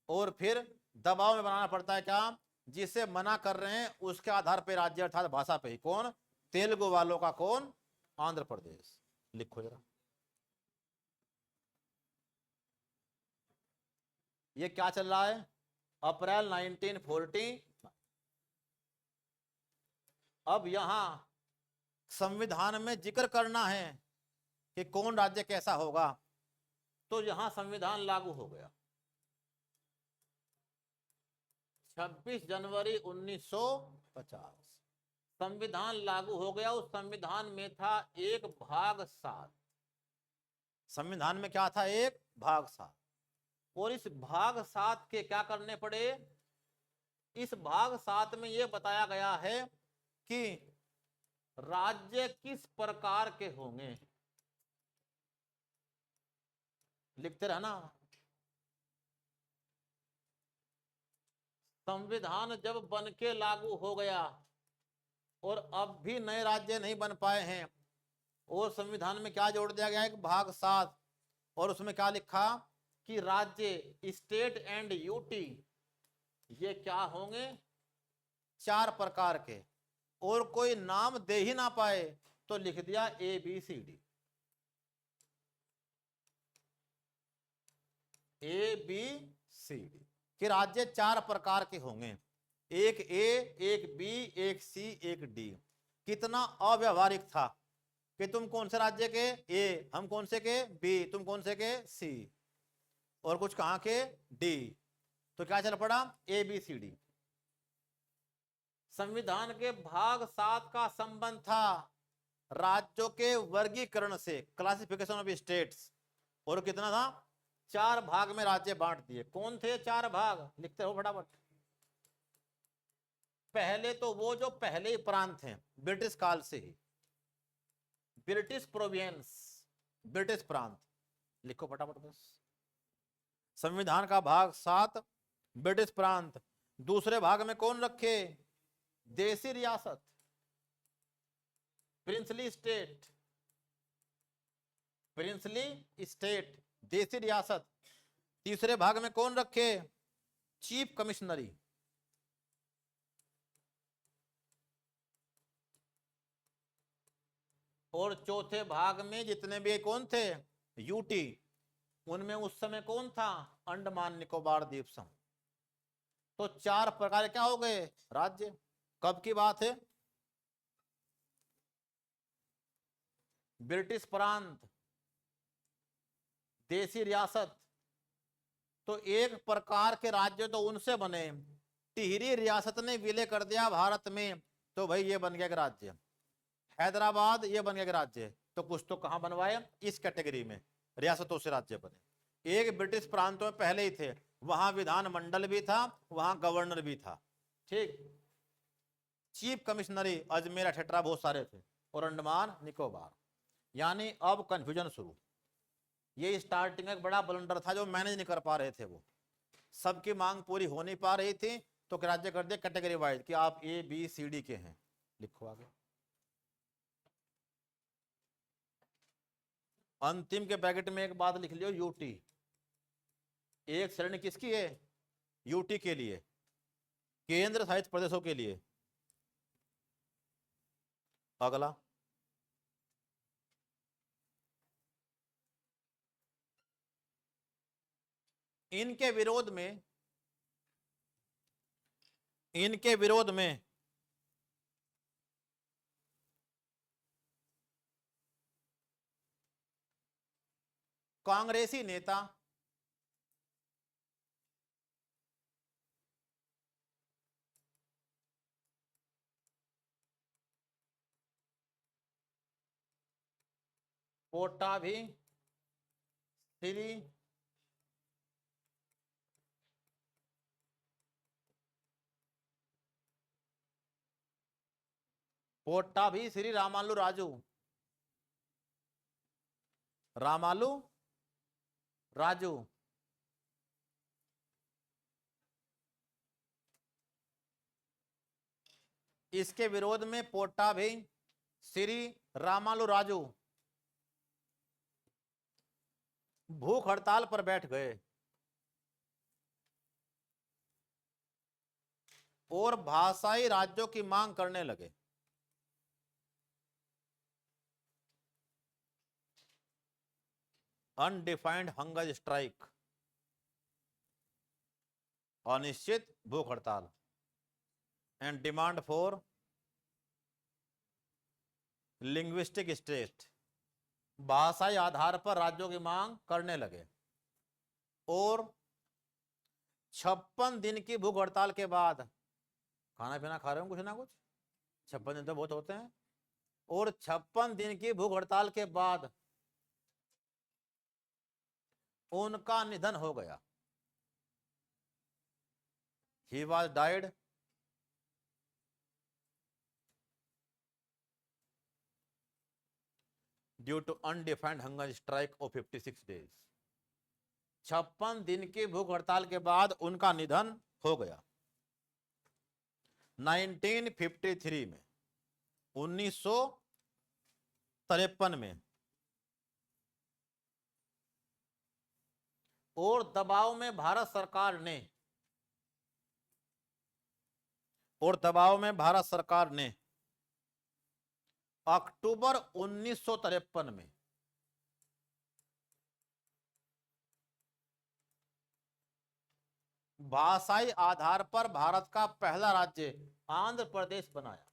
और फिर दबाव में बनाना पड़ता है क्या? जिसे मना कर रहे हैं उसके आधार पर राज्य अर्थात भाषा पे ही। कौन? तेलुगु वालों का कौन? आंध्र प्रदेश। लिखो जरा, ये क्या चल रहा है? अप्रैल 1940। अब यहां संविधान में जिक्र करना है कि कौन राज्य कैसा होगा, तो यहां संविधान लागू हो गया 26 जनवरी 1950। संविधान लागू हो गया। उस संविधान में था 1/7। संविधान में क्या था? 1/7। और इस भाग 7 के क्या करने पड़े? इस भाग 7 में यह बताया गया है कि राज्य किस प्रकार के होंगे। लिखते रहना। संविधान जब बन के लागू हो गया और अब भी नए राज्य नहीं बन पाए हैं, और संविधान में क्या जोड़ दिया गया है? भाग 7, और उसमें क्या लिखा कि राज्य, स्टेट एंड यूटी, ये क्या होंगे? 4 प्रकार के। और कोई नाम दे ही ना पाए तो लिख दिया ABCD। ABCD कि राज्य 4 प्रकार के होंगे, एक A, एक B, एक C, एक D। कितना अव्यवहारिक था कि तुम कौन से राज्य के? A, हम कौन से के? B, तुम कौन से के? C, और कुछ कहां के? D। तो क्या चल पड़ा? ABCD। संविधान के भाग 7 का संबंध था राज्यों के वर्गीकरण से, क्लासिफिकेशन ऑफ स्टेट्स। और कितना था? 4 भाग में राज्य बांट दिए। कौन थे 4 भाग? लिखते हो फटाफट। पहले तो वो जो पहले ही प्रांत हैं ब्रिटिश काल से ही, ब्रिटिश प्रोविंस, ब्रिटिश प्रांत। लिखो फटाफट बस। संविधान का भाग 7 ब्रिटिश प्रांत। दूसरे भाग में कौन रखे? देसी रियासत, प्रिंसली स्टेट, प्रिंसली स्टेट, देसी रियासत। तीसरे भाग में कौन रखे? चीफ कमिश्नरी। और चौथे भाग में जितने भी कौन थे? यूटी। उनमें उस समय कौन था? अंडमान निकोबार द्वीप समूह। तो 4 प्रकार क्या हो गए? राज्य। कब की बात है? ब्रिटिश प्रांत, देसी रियासत। तो एक प्रकार के राज्य तो उनसे बने, टिहरी रियासत ने विलय कर दिया भारत में, तो भाई ये बन गया एक राज्य। हैदराबाद ये बन गया एक राज्य। तो कुछ तो कहां बनवाए? इस कैटेगरी में रियासतों से राज्य बने। एक ब्रिटिश प्रांतों में पहले ही थे, वहां विधानमंडल भी था, वहां गवर्नर भी था। ठीक। चीफ कमिश्नरी अजमेर अठेट्रा बहुत सारे थे, और अंडमान निकोबार। यानी अब कंफ्यूजन शुरू। ये स्टार्टिंग में एक बड़ा ब्लंडर था जो मैनेज नहीं कर पा रहे थे, वो सबकी मांग पूरी हो नहीं पा रही थी, तो राज्य कर दिया कैटेगरी वाइज कि आप ए बी सी डी के हैं। लिखो आगे। अंतिम के ब्रैकेट में एक बात लिख लियो, यूटी। एक श्रेणी किसकी है? यूटी के लिए, केंद्र शासित प्रदेशों के लिए। अगला, इनके विरोध में कांग्रेसी नेता पोटा भी श्री पोटा भी श्री रामालू राजू। इसके विरोध में पोटा भी श्री रामालू राजू भूख हड़ताल पर बैठ गए और भाषाई राज्यों की मांग करने लगे। अनडिफाइंड हंगर स्ट्राइक, अनिश्चित भूख हड़ताल, and demand for linguistic state, भाषाई आधार पर राज्यों की मांग करने लगे। और 56 दिन की भूख हड़ताल के बाद, खाना पीना खा रहे हो कुछ ना कुछ, 56 दिन तो बहुत होते हैं। और 56 दिन की भूख हड़ताल के बाद उनका निधन हो गया। He was died due to undefined hunger strike of 56 days। 56 दिन की भूख हड़ताल के बाद उनका निधन हो गया 1953 में, 1953 में। और दबाव में भारत सरकार ने अक्टूबर 1953 में भाषाई आधार पर भारत का पहला राज्य आंध्र प्रदेश बनाया।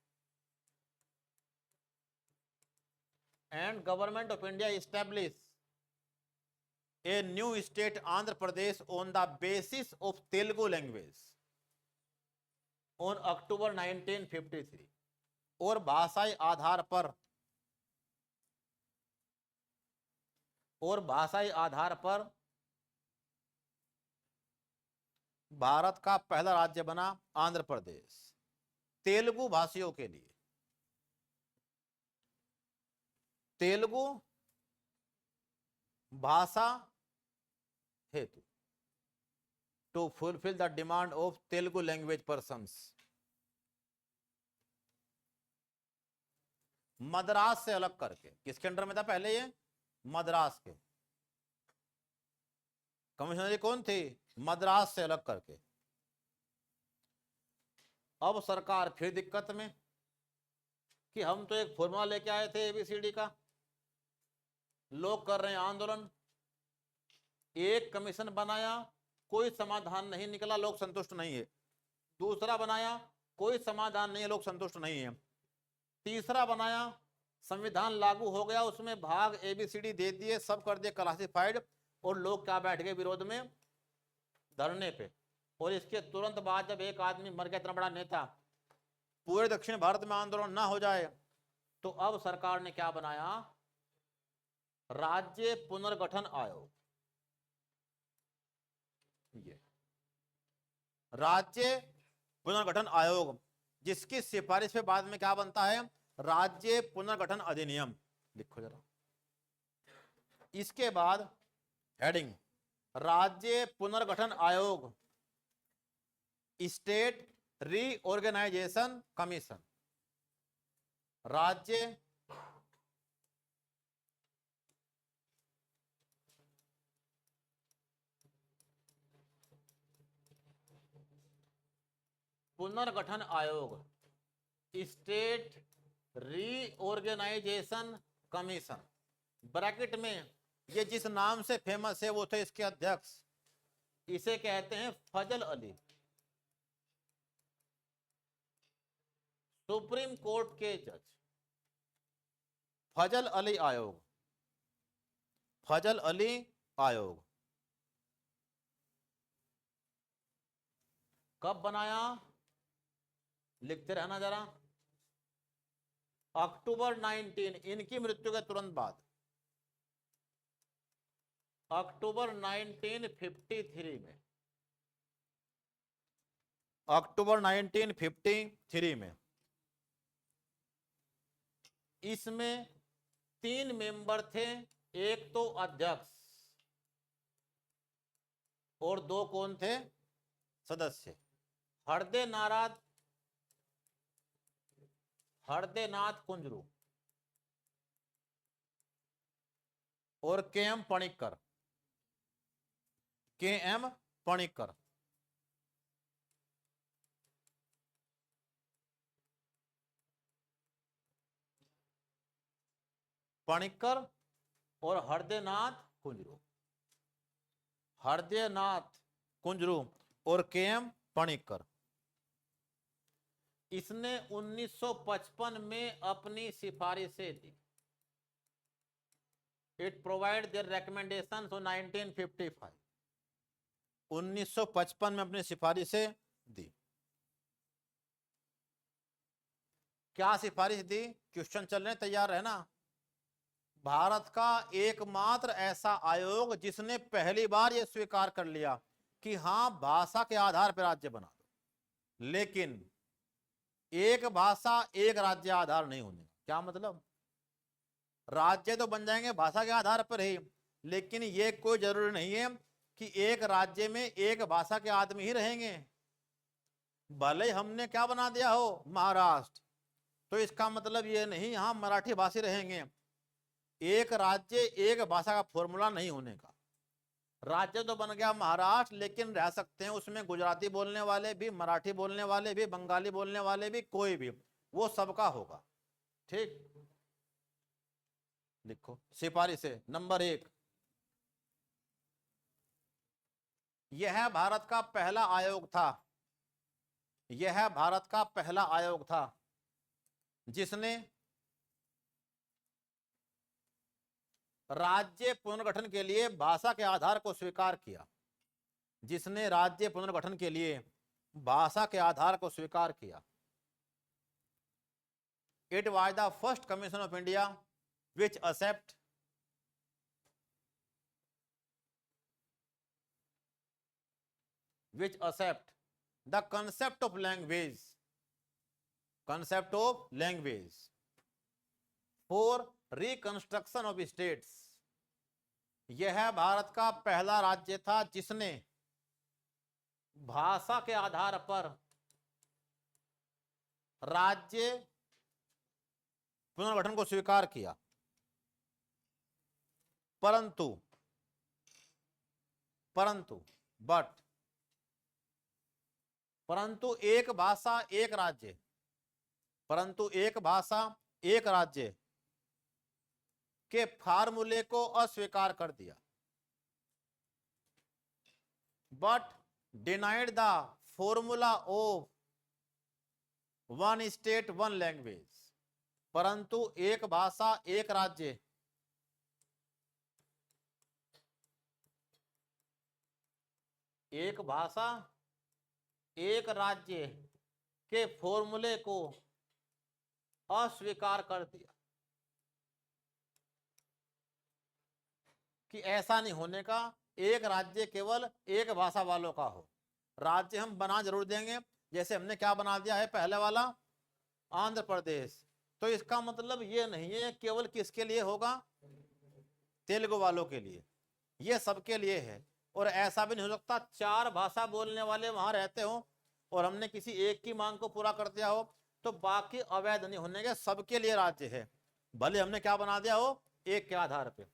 And government of India establish a new state Andhra Pradesh on the basis of Telugu language on October 1953। और भाषाई आधार पर भारत का पहला राज्य बना आंध्र प्रदेश, तेलुगु भाषियों के लिए। तेलुगु भाषा हेतु, to fulfil the demand of Telugu language persons. Madras से अलग करके, किसके अंडर में था पहले ये? मद्रास के। कमिश्नरी कौन थी? मद्रास से अलग करके। अब सरकार फिर दिक्कत में कि हम तो एक फॉर्मूला लेके आए थे एबीसीडी का, लोग कर रहे हैं आंदोलन, एक कमीशन बनाया, कोई समाधान नहीं निकला, लोग संतुष्ट नहीं है। दूसरा बनाया, कोई समाधान नहीं है, लोग संतुष्ट नहीं है। तीसरा बनाया, संविधान लागू हो गया, उसमें भाग एबीसीडी दे दिए, सब कर दिए क्लासिफाइड, और लोग क्या बैठ गए विरोध में, धरने पे। और इसके तुरंत बाद जब एक आदमी मर गया, इतना बड़ा नेता, पूरे दक्षिण भारत में आंदोलन ना हो जाए, तो अब सरकार ने क्या बनाया, राज्य पुनर्गठन आयोग। ये राज्य पुनर्गठन आयोग, जिसकी सिफारिश पे बाद में क्या बनता है, राज्य पुनर्गठन अधिनियम। लिखो जरा। इसके बाद हेडिंग, राज्य पुनर्गठन आयोग, स्टेट रीऑर्गेनाइजेशन कमीशन। राज्य पुनर्गठन आयोग, स्टेट रीऑर्गेनाइजेशन कमीशन। ब्रैकेट में ये जिस नाम से फेमस है वो थे इसके अध्यक्ष, इसे कहते हैं फजल अली। सुप्रीम कोर्ट के जज, फजल अली आयोग, फजल अली आयोग। कब बनाया, लिखते रहना जरा, अक्टूबर 19, इनकी मृत्यु के तुरंत बाद, अक्टूबर 1953 में, अक्टूबर 1953 में। इसमें 3 मेंबर थे, एक तो अध्यक्ष और 2 कौन थे, सदस्य, हरदेनाथ कुंजरू और के.एम. पणिक्कर, के.एम. पणिक्कर। पणिक्कर और हरदेनाथ कुंजरू, हरदेनाथ कुंजरू और के.एम. पणिक्कर। इसने 1955 में अपनी सिफारिशें दी। It provide their recommendation for 1955, 1955 में अपनी सिफारिशें दी। क्या सिफारिश दी, क्वेश्चन चल रहे, तैयार रहना। भारत का एकमात्र ऐसा आयोग जिसने पहली बार यह स्वीकार कर लिया कि हां भाषा के आधार पर राज्य बना दो, लेकिन एक भाषा एक राज्य आधार नहीं होने। क्या मतलब, राज्य तो बन जाएंगे भाषा के आधार पर ही, लेकिन ये कोई जरूरी नहीं है कि एक राज्य में एक भाषा के आदमी ही रहेंगे। भले हमने क्या बना दिया हो महाराष्ट्र, तो इसका मतलब ये नहीं यहां मराठी भाषी रहेंगे। एक राज्य एक भाषा का फॉर्मूला नहीं होने का। राज्य तो बन गया महाराष्ट्र, लेकिन रह सकते हैं उसमें गुजराती बोलने वाले भी, मराठी बोलने वाले भी, बंगाली बोलने वाले भी, कोई भी, वो सबका होगा। ठीक, लिखो सिफारिश है। नंबर 1, यह भारत का पहला आयोग था, यह भारत का पहला आयोग था जिसने राज्य पुनर्गठन के लिए भाषा के आधार को स्वीकार किया, जिसने राज्य पुनर्गठन के लिए भाषा के आधार को स्वीकार किया। It was the first commission of India which accept the concept of language for reconstruction of states। यह भारत का पहला राज्य था जिसने भाषा के आधार पर राज्य पुनर्गठन को स्वीकार किया। परंतु परंतु बट परंतु एक भाषा एक राज्य, परंतु एक भाषा एक राज्य के फार्मूले को अस्वीकार कर दिया। But denied the formula of one state one language, परंतु एक भाषा एक राज्य एक भाषा एक राज्य के फॉर्मूले को अस्वीकार कर दिया कि ऐसा नहीं होने का, एक राज्य केवल एक भाषा वालों का हो। राज्य हम बना जरूर देंगे, जैसे हमने क्या बना दिया है पहले वाला, आंध्र प्रदेश। तो इसका मतलब ये नहीं है केवल किसके लिए होगा, तेलुगु वालों के लिए, ये सबके लिए है। और ऐसा भी नहीं हो सकता चार भाषा बोलने वाले वहां रहते हो और हमने किसी एक की मांग को पूरा कर दिया हो तो बाकी अवैध नहीं होने के, सबके लिए राज्य है, भले हमने क्या बना दिया हो, एक के आधार पे।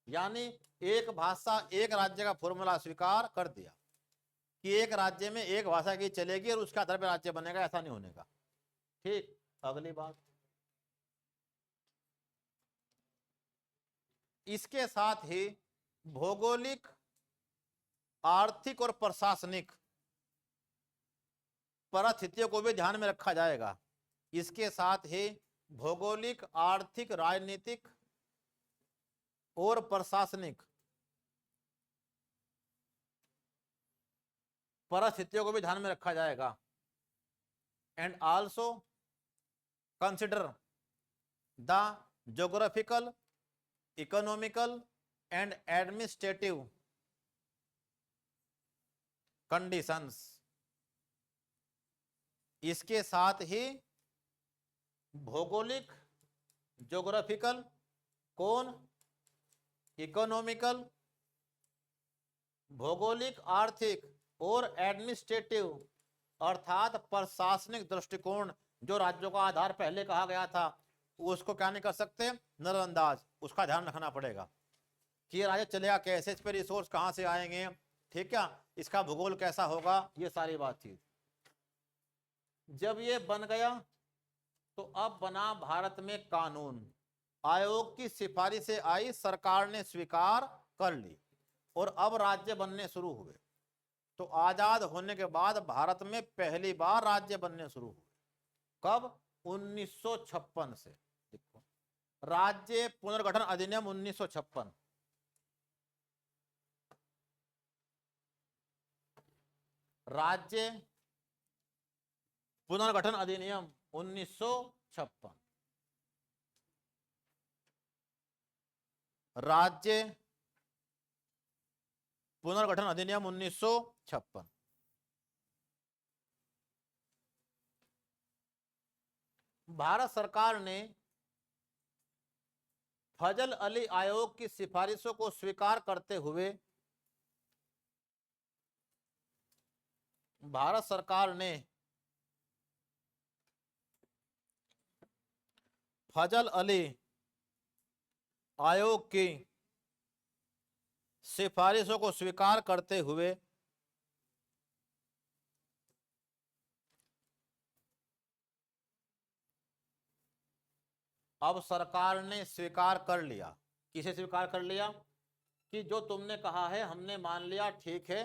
यानी एक भाषा एक राज्य का फॉर्मूला स्वीकार कर दिया कि एक राज्य में एक भाषा की चलेगी और उसके आधार पर राज्य बनेगा, ऐसा नहीं होने का। ठीक, अगली बात, इसके साथ ही भौगोलिक, आर्थिक और प्रशासनिक परिस्थितियों को भी ध्यान में रखा जाएगा। इसके साथ ही भौगोलिक, आर्थिक, राजनीतिक और प्रशासनिक परिस्थितियों को भी ध्यान में रखा जाएगा। And also consider the geographical, economical and administrative conditions. इसके साथ ही भौगोलिक, ज्योग्राफिकल, कौन, इकोनॉमिकल, भौगोलिक, आर्थिक और एडमिनिस्ट्रेटिव अर्थात प्रशासनिक दृष्टिकोण, जो राज्यों का आधार पहले कहा गया था उसको क्या नहीं कर सकते, नजरअंदाज, उसका ध्यान रखना पड़ेगा कि राज्य चलेगा कैसे, इस पर रिसोर्स कहां से आएंगे, ठीक है, इसका भूगोल कैसा होगा, ये सारी बातचीत। जब ये बन गया तो अब बना भारत में कानून, आयोग की सिफारिश से आई, सरकार ने स्वीकार कर ली और अब राज्य बनने शुरू हुए। तो आजाद होने के बाद भारत में पहली बार राज्य बनने शुरू हुए, कब, 1956 से। देखो, राज्य पुनर्गठन अधिनियम 1956, राज्य पुनर्गठन अधिनियम 1956, राज्य पुनर्गठन अधिनियम 1956। भारत सरकार ने फजल अली आयोग की सिफारिशों को स्वीकार करते हुए, भारत सरकार ने फजल अली आयोग की सिफारिशों को स्वीकार करते हुए अब सरकार ने स्वीकार कर लिया। किसे स्वीकार कर लिया, कि जो तुमने कहा है हमने मान लिया, ठीक है,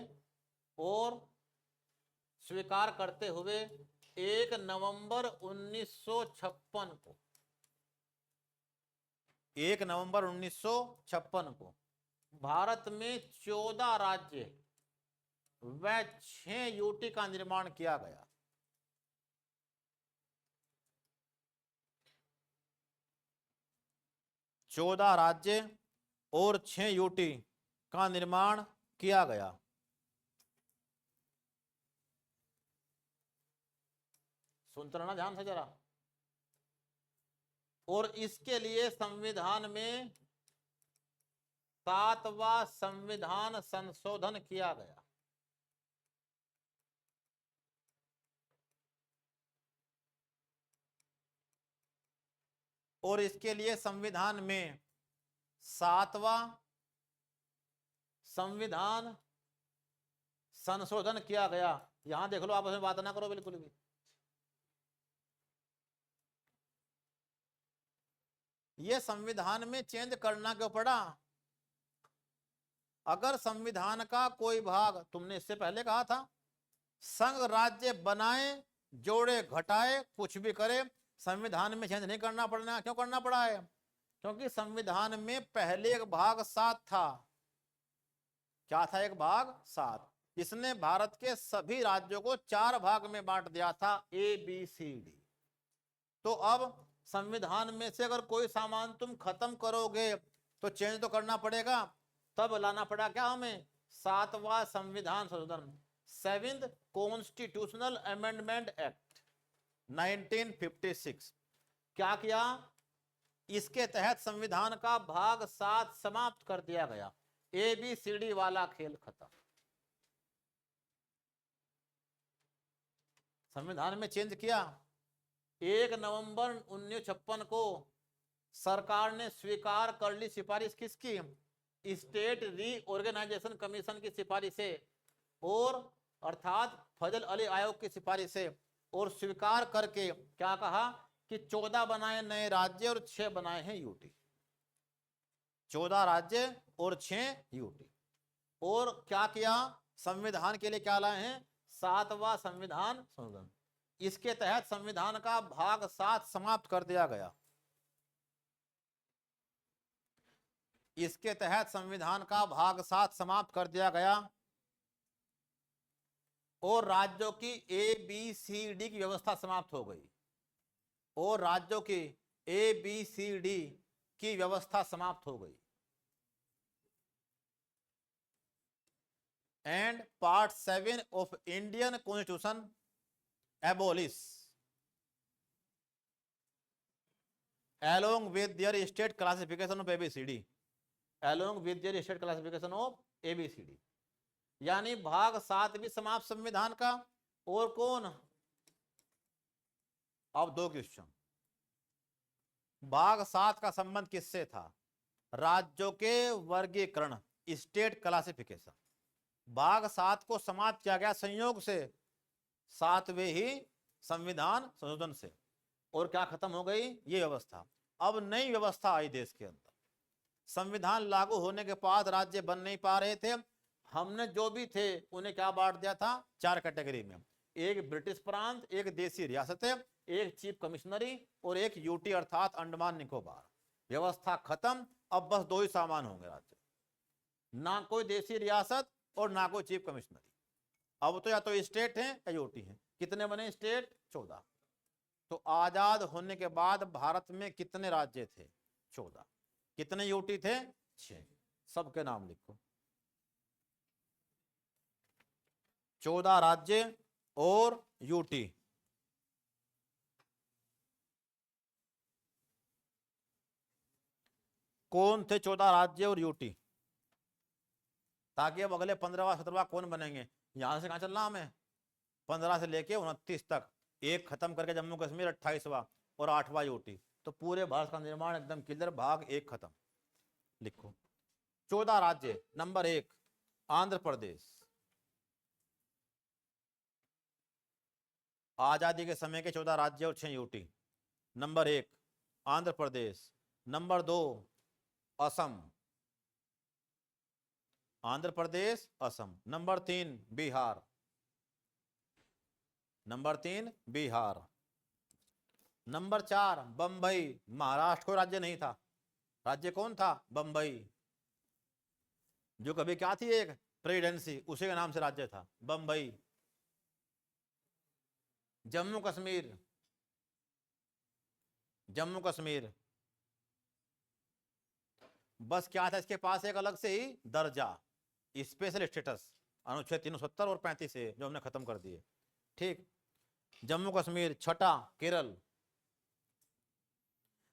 और स्वीकार करते हुए 1 नवंबर 1956 को, 1 नवंबर 1956 को भारत में 14 राज्य व 6 यूटी का निर्माण किया गया। चौदह राज्य और 6 यूटी का निर्माण किया गया। सुनते रहना ध्यान से जरा। और इसके लिए संविधान में 7वां संविधान संशोधन किया गया। और इसके लिए संविधान में 7वां संविधान संशोधन किया गया। यहां देख लो, आपस में बात ना करो बिल्कुल भी। ये संविधान में चेंज करना क्यों पड़ा? अगर संविधान का कोई भाग, तुमने इससे पहले कहा था, संघ राज्य बनाए, जोड़े घटाए, कुछ भी करे, संविधान में चेंज नहीं करना पड़ना। क्यों करना पड़ा है? क्योंकि संविधान में पहले एक भाग 7 था। क्या था? एक भाग 7। इसने भारत के सभी राज्यों को 4 भाग में बांट दिया था, ABCD। तो अब संविधान में से अगर कोई सामान तुम खत्म करोगे तो चेंज तो करना पड़ेगा। तब लाना पड़ा क्या हमें? 7वां संविधान संशोधन, 7th कॉन्स्टिट्यूशनल अमेंडमेंट एक्ट 1956। क्या किया? इसके तहत संविधान का भाग 7 समाप्त कर दिया गया। ABCD वाला खेल खत्म। संविधान में चेंज किया। 1 नवंबर 1956 को सरकार ने स्वीकार कर ली सिफारिश किसकी? स्टेट रीऑर्गेनाइजेशन कमीशन की सिफारिश से, और अर्थात फजल अली आयोग की सिफारिश से, और स्वीकार करके क्या कहा कि 14 बनाए नए राज्य और 6 बनाए हैं यूटी। 14 राज्य और 6 यूटी। और क्या किया? संविधान के लिए क्या लाए हैं? 7वां संविधान संशोधन। इसके तहत संविधान का भाग 7 समाप्त कर दिया गया। इसके तहत संविधान का भाग 7 समाप्त कर दिया गया और राज्यों की ABCD की व्यवस्था समाप्त हो गई। और राज्यों की ABCD की व्यवस्था समाप्त हो गई। And part 7 of Indian constitution abolish along with their state classification of ABCD, along with their state classification of ABCD। यानी भाग 7 भी समाप्त संविधान का। और कौन? अब 2 क्वेश्चन। भाग 7 का संबंध किससे था? राज्यों के वर्गीकरण, स्टेट क्लासिफिकेशन। भाग 7 को समाप्त किया गया संयोग से 7वें ही संविधान संशोधन से। और क्या खत्म हो गई? ये व्यवस्था। अब नई व्यवस्था आई देश के अंदर। संविधान लागू होने के बाद राज्य बन नहीं पा रहे थे। हमने जो भी थे उन्हें क्या बांट दिया था? 4 कैटेगरी में। एक ब्रिटिश प्रांत, एक देसी रियासतें, एक चीफ कमिश्नरी और एक यूटी अर्थात अंडमान निकोबार। व्यवस्था खत्म। अब बस 2 ही सामान होंगे राज्य, ना कोई देसी रियासत और ना कोई चीफ कमिश्नरी। अब तो या तो स्टेट है या यूटी है। कितने बने स्टेट? 14। तो आजाद होने के बाद भारत में कितने राज्य थे? 14। कितने यूटी थे? 6। सबके नाम लिखो। 14 राज्य और यूटी। कौन थे 14 राज्य और यूटी? ताकि अब अगले 15वां 17वां कौन बनेंगे? यहां से कहां चलना हमें? 15 से लेके 29 तक। एक खत्म करके जम्मू कश्मीर 28वां और 8वां यूटी। तो पूरे भारत का निर्माण एकदम क्लियर। भाग 1 खत्म। लिखो 14 राज्य। नंबर 1 आंध्र प्रदेश, आजादी के समय के 14 राज्य और 6 यूटी। Number 1 Andhra Pradesh. Number 2 Assam, Andhra Pradesh, Assam. Number 3 Bihar, number 3 Bihar. Number 4 Bombay, Maharashtra कोई राज्य नहीं था। राज्य कौन था? बंबई, जो कभी क्या थी? एक प्रेसिडेंसी, उसी के नाम से राज्य था बंबई। जम्मू कश्मीर, जम्मू कश्मीर बस क्या था? इसके पास एक अलग से ही दर्जा, स्पेशल स्टेटस, अनुच्छेद 370 और 35 से, जो हमने खत्म कर दिए। ठीक। जम्मू कश्मीर। 6ठा केरल,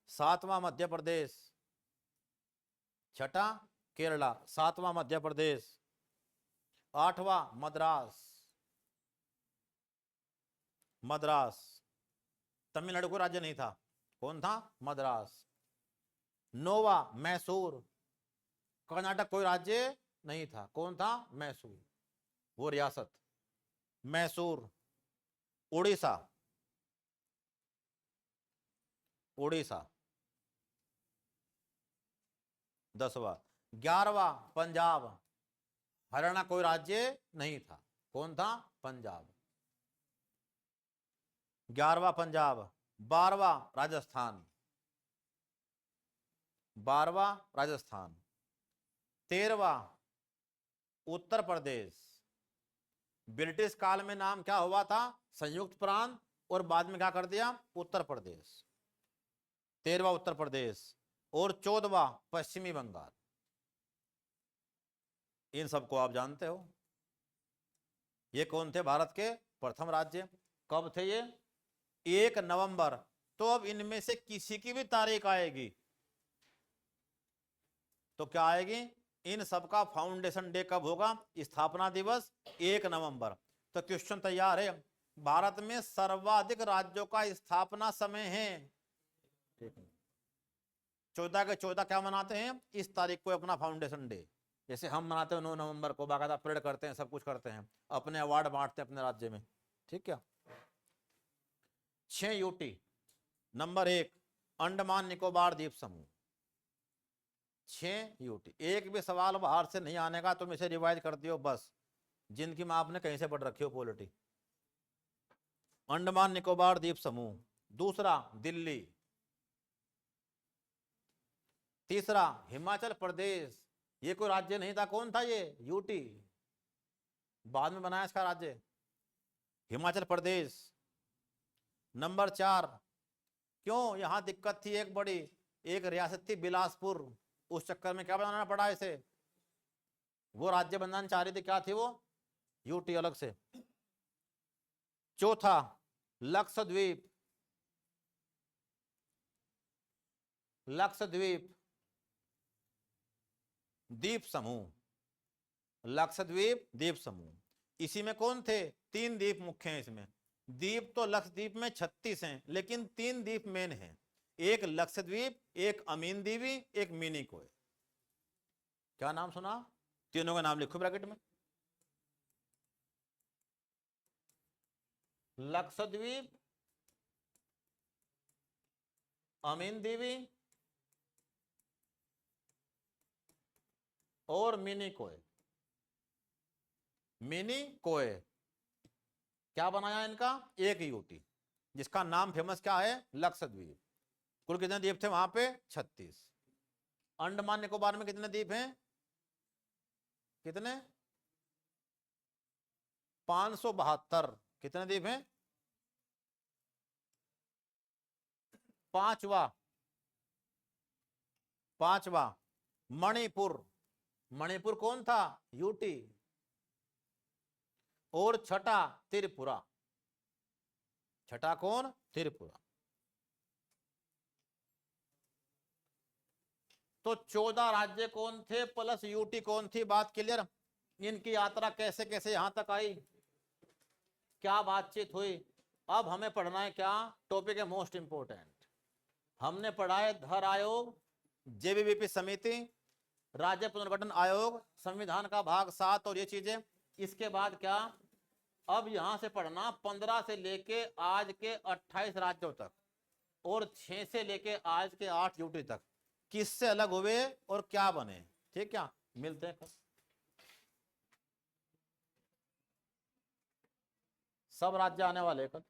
7वां मध्य प्रदेश, 6ठा केरला, 7वां मध्य प्रदेश, 8वां मद्रास, मद्रास। तमिलनाडु को राज्य नहीं था। कौन था? मद्रास। 9वां मैसूर, कर्नाटक कोई राज्य नहीं था। कौन था? मैसूर, वो रियासत मैसूर। उड़ीसा, उड़ीसा 10वां। 11वां पंजाब, हरियाणा कोई राज्य नहीं था। कौन था? पंजाब। 11वां पंजाब। 12वां राजस्थान, 12वां राजस्थान। 13वां उत्तर प्रदेश। ब्रिटिश काल में नाम क्या हुआ था? संयुक्त प्रांत, और बाद में क्या कर दिया? उत्तर प्रदेश। 13वां उत्तर प्रदेश। और 14वां पश्चिमी बंगाल। इन सबको आप जानते हो। ये कौन थे भारत के प्रथम राज्य? कब थे ये? 1 नवंबर। तो अब इनमें से किसी की भी तारीख आएगी तो क्या आएगी? इन सबका फाउंडेशन डे कब होगा? स्थापना दिवस 1 नवंबर। तो क्वेश्चन तैयार है। भारत में सर्वाधिक राज्यों का स्थापना समय है 14 के 14 क्या मनाते हैं? इस तारीख को अपना फाउंडेशन डे। जैसे हम मनाते हैं 9 नवंबर को, बाकायदा परेड करते हैं, सब कुछ करते हैं, अपने अवार्ड बांटते हैं अपने राज्य में। ठीक है। 6 यूटी। नंबर 1 अंडमान निकोबार द्वीप समूह। 6 यूटी। एक भी सवाल बाहर से नहीं आने का, तुम इसे रिवाइज कर दियो बस, जिनकी मां आपने कहीं से पढ़ रखी हो पॉलिटी। अंडमान निकोबार द्वीप समूह। दूसरा दिल्ली। तीसरा हिमाचल प्रदेश, ये कोई राज्य नहीं था। कौन था ये? यूटी, बाद में बनाया इसका राज्य, हिमाचल प्रदेश। नंबर 4, क्यों यहां दिक्कत थी एक बड़ी, एक रियासत थी बिलासपुर, उस चक्कर में क्या बनाना पड़ा इसे? वो राज्य बनाना चाह रही थी, क्या थी वो? यूटी अलग से। चौथा लक्षद्वीप। लक्षद्वीप द्वीप समूह, लक्षद्वीप द्वीप समूह। इसी में कौन थे? 3 द्वीप मुख्य हैं इसमें। द्वीप तो लक्षद्वीप में 36 हैं, लेकिन 3 द्वीप मेन हैं। एक लक्षद्वीप, एक अमीन द्वीपी, एक मिनिकोय। क्या नाम सुना? तीनों का नाम लिखो ब्रैकेट में। लक्षद्वीप, अमीन द्वीपी और मिनिकोय। मिनिकोय क्या बनाया इनका? एक यूटी, जिसका नाम फेमस क्या है? लक्षद्वीप। कुल कितने द्वीप थे वहां पे? 36। अंडमान निकोबार में कितने द्वीप हैं? कितने? 572। कितने द्वीप हैं? 5वां, 5वां मणिपुर। मणिपुर कौन था? यूटी। और छठा त्रिपुरा। छठा कौन? त्रिपुरा। तो 14 राज्य कौन थे प्लस यूटी कौन थी? बात क्लियर। इनकी यात्रा कैसे कैसे यहां तक आई, क्या बातचीत हुई? अब हमें पढ़ना है क्या? टॉपिक है मोस्ट इंपोर्टेंट। हमने पढ़ा है धर आयोग, जेबीवीपी समिति, राज्य पुनर्गठन आयोग, संविधान का भाग 7 और ये चीजें। इसके बाद क्या? अब यहां से पढ़ना 15 से लेके आज के 28 राज्यों तक, और 6 से लेके आज के 8 यूटी तक किससे अलग हुए और क्या बने। ठीक है, मिलते हैं। सब राज्य आने वाले कल।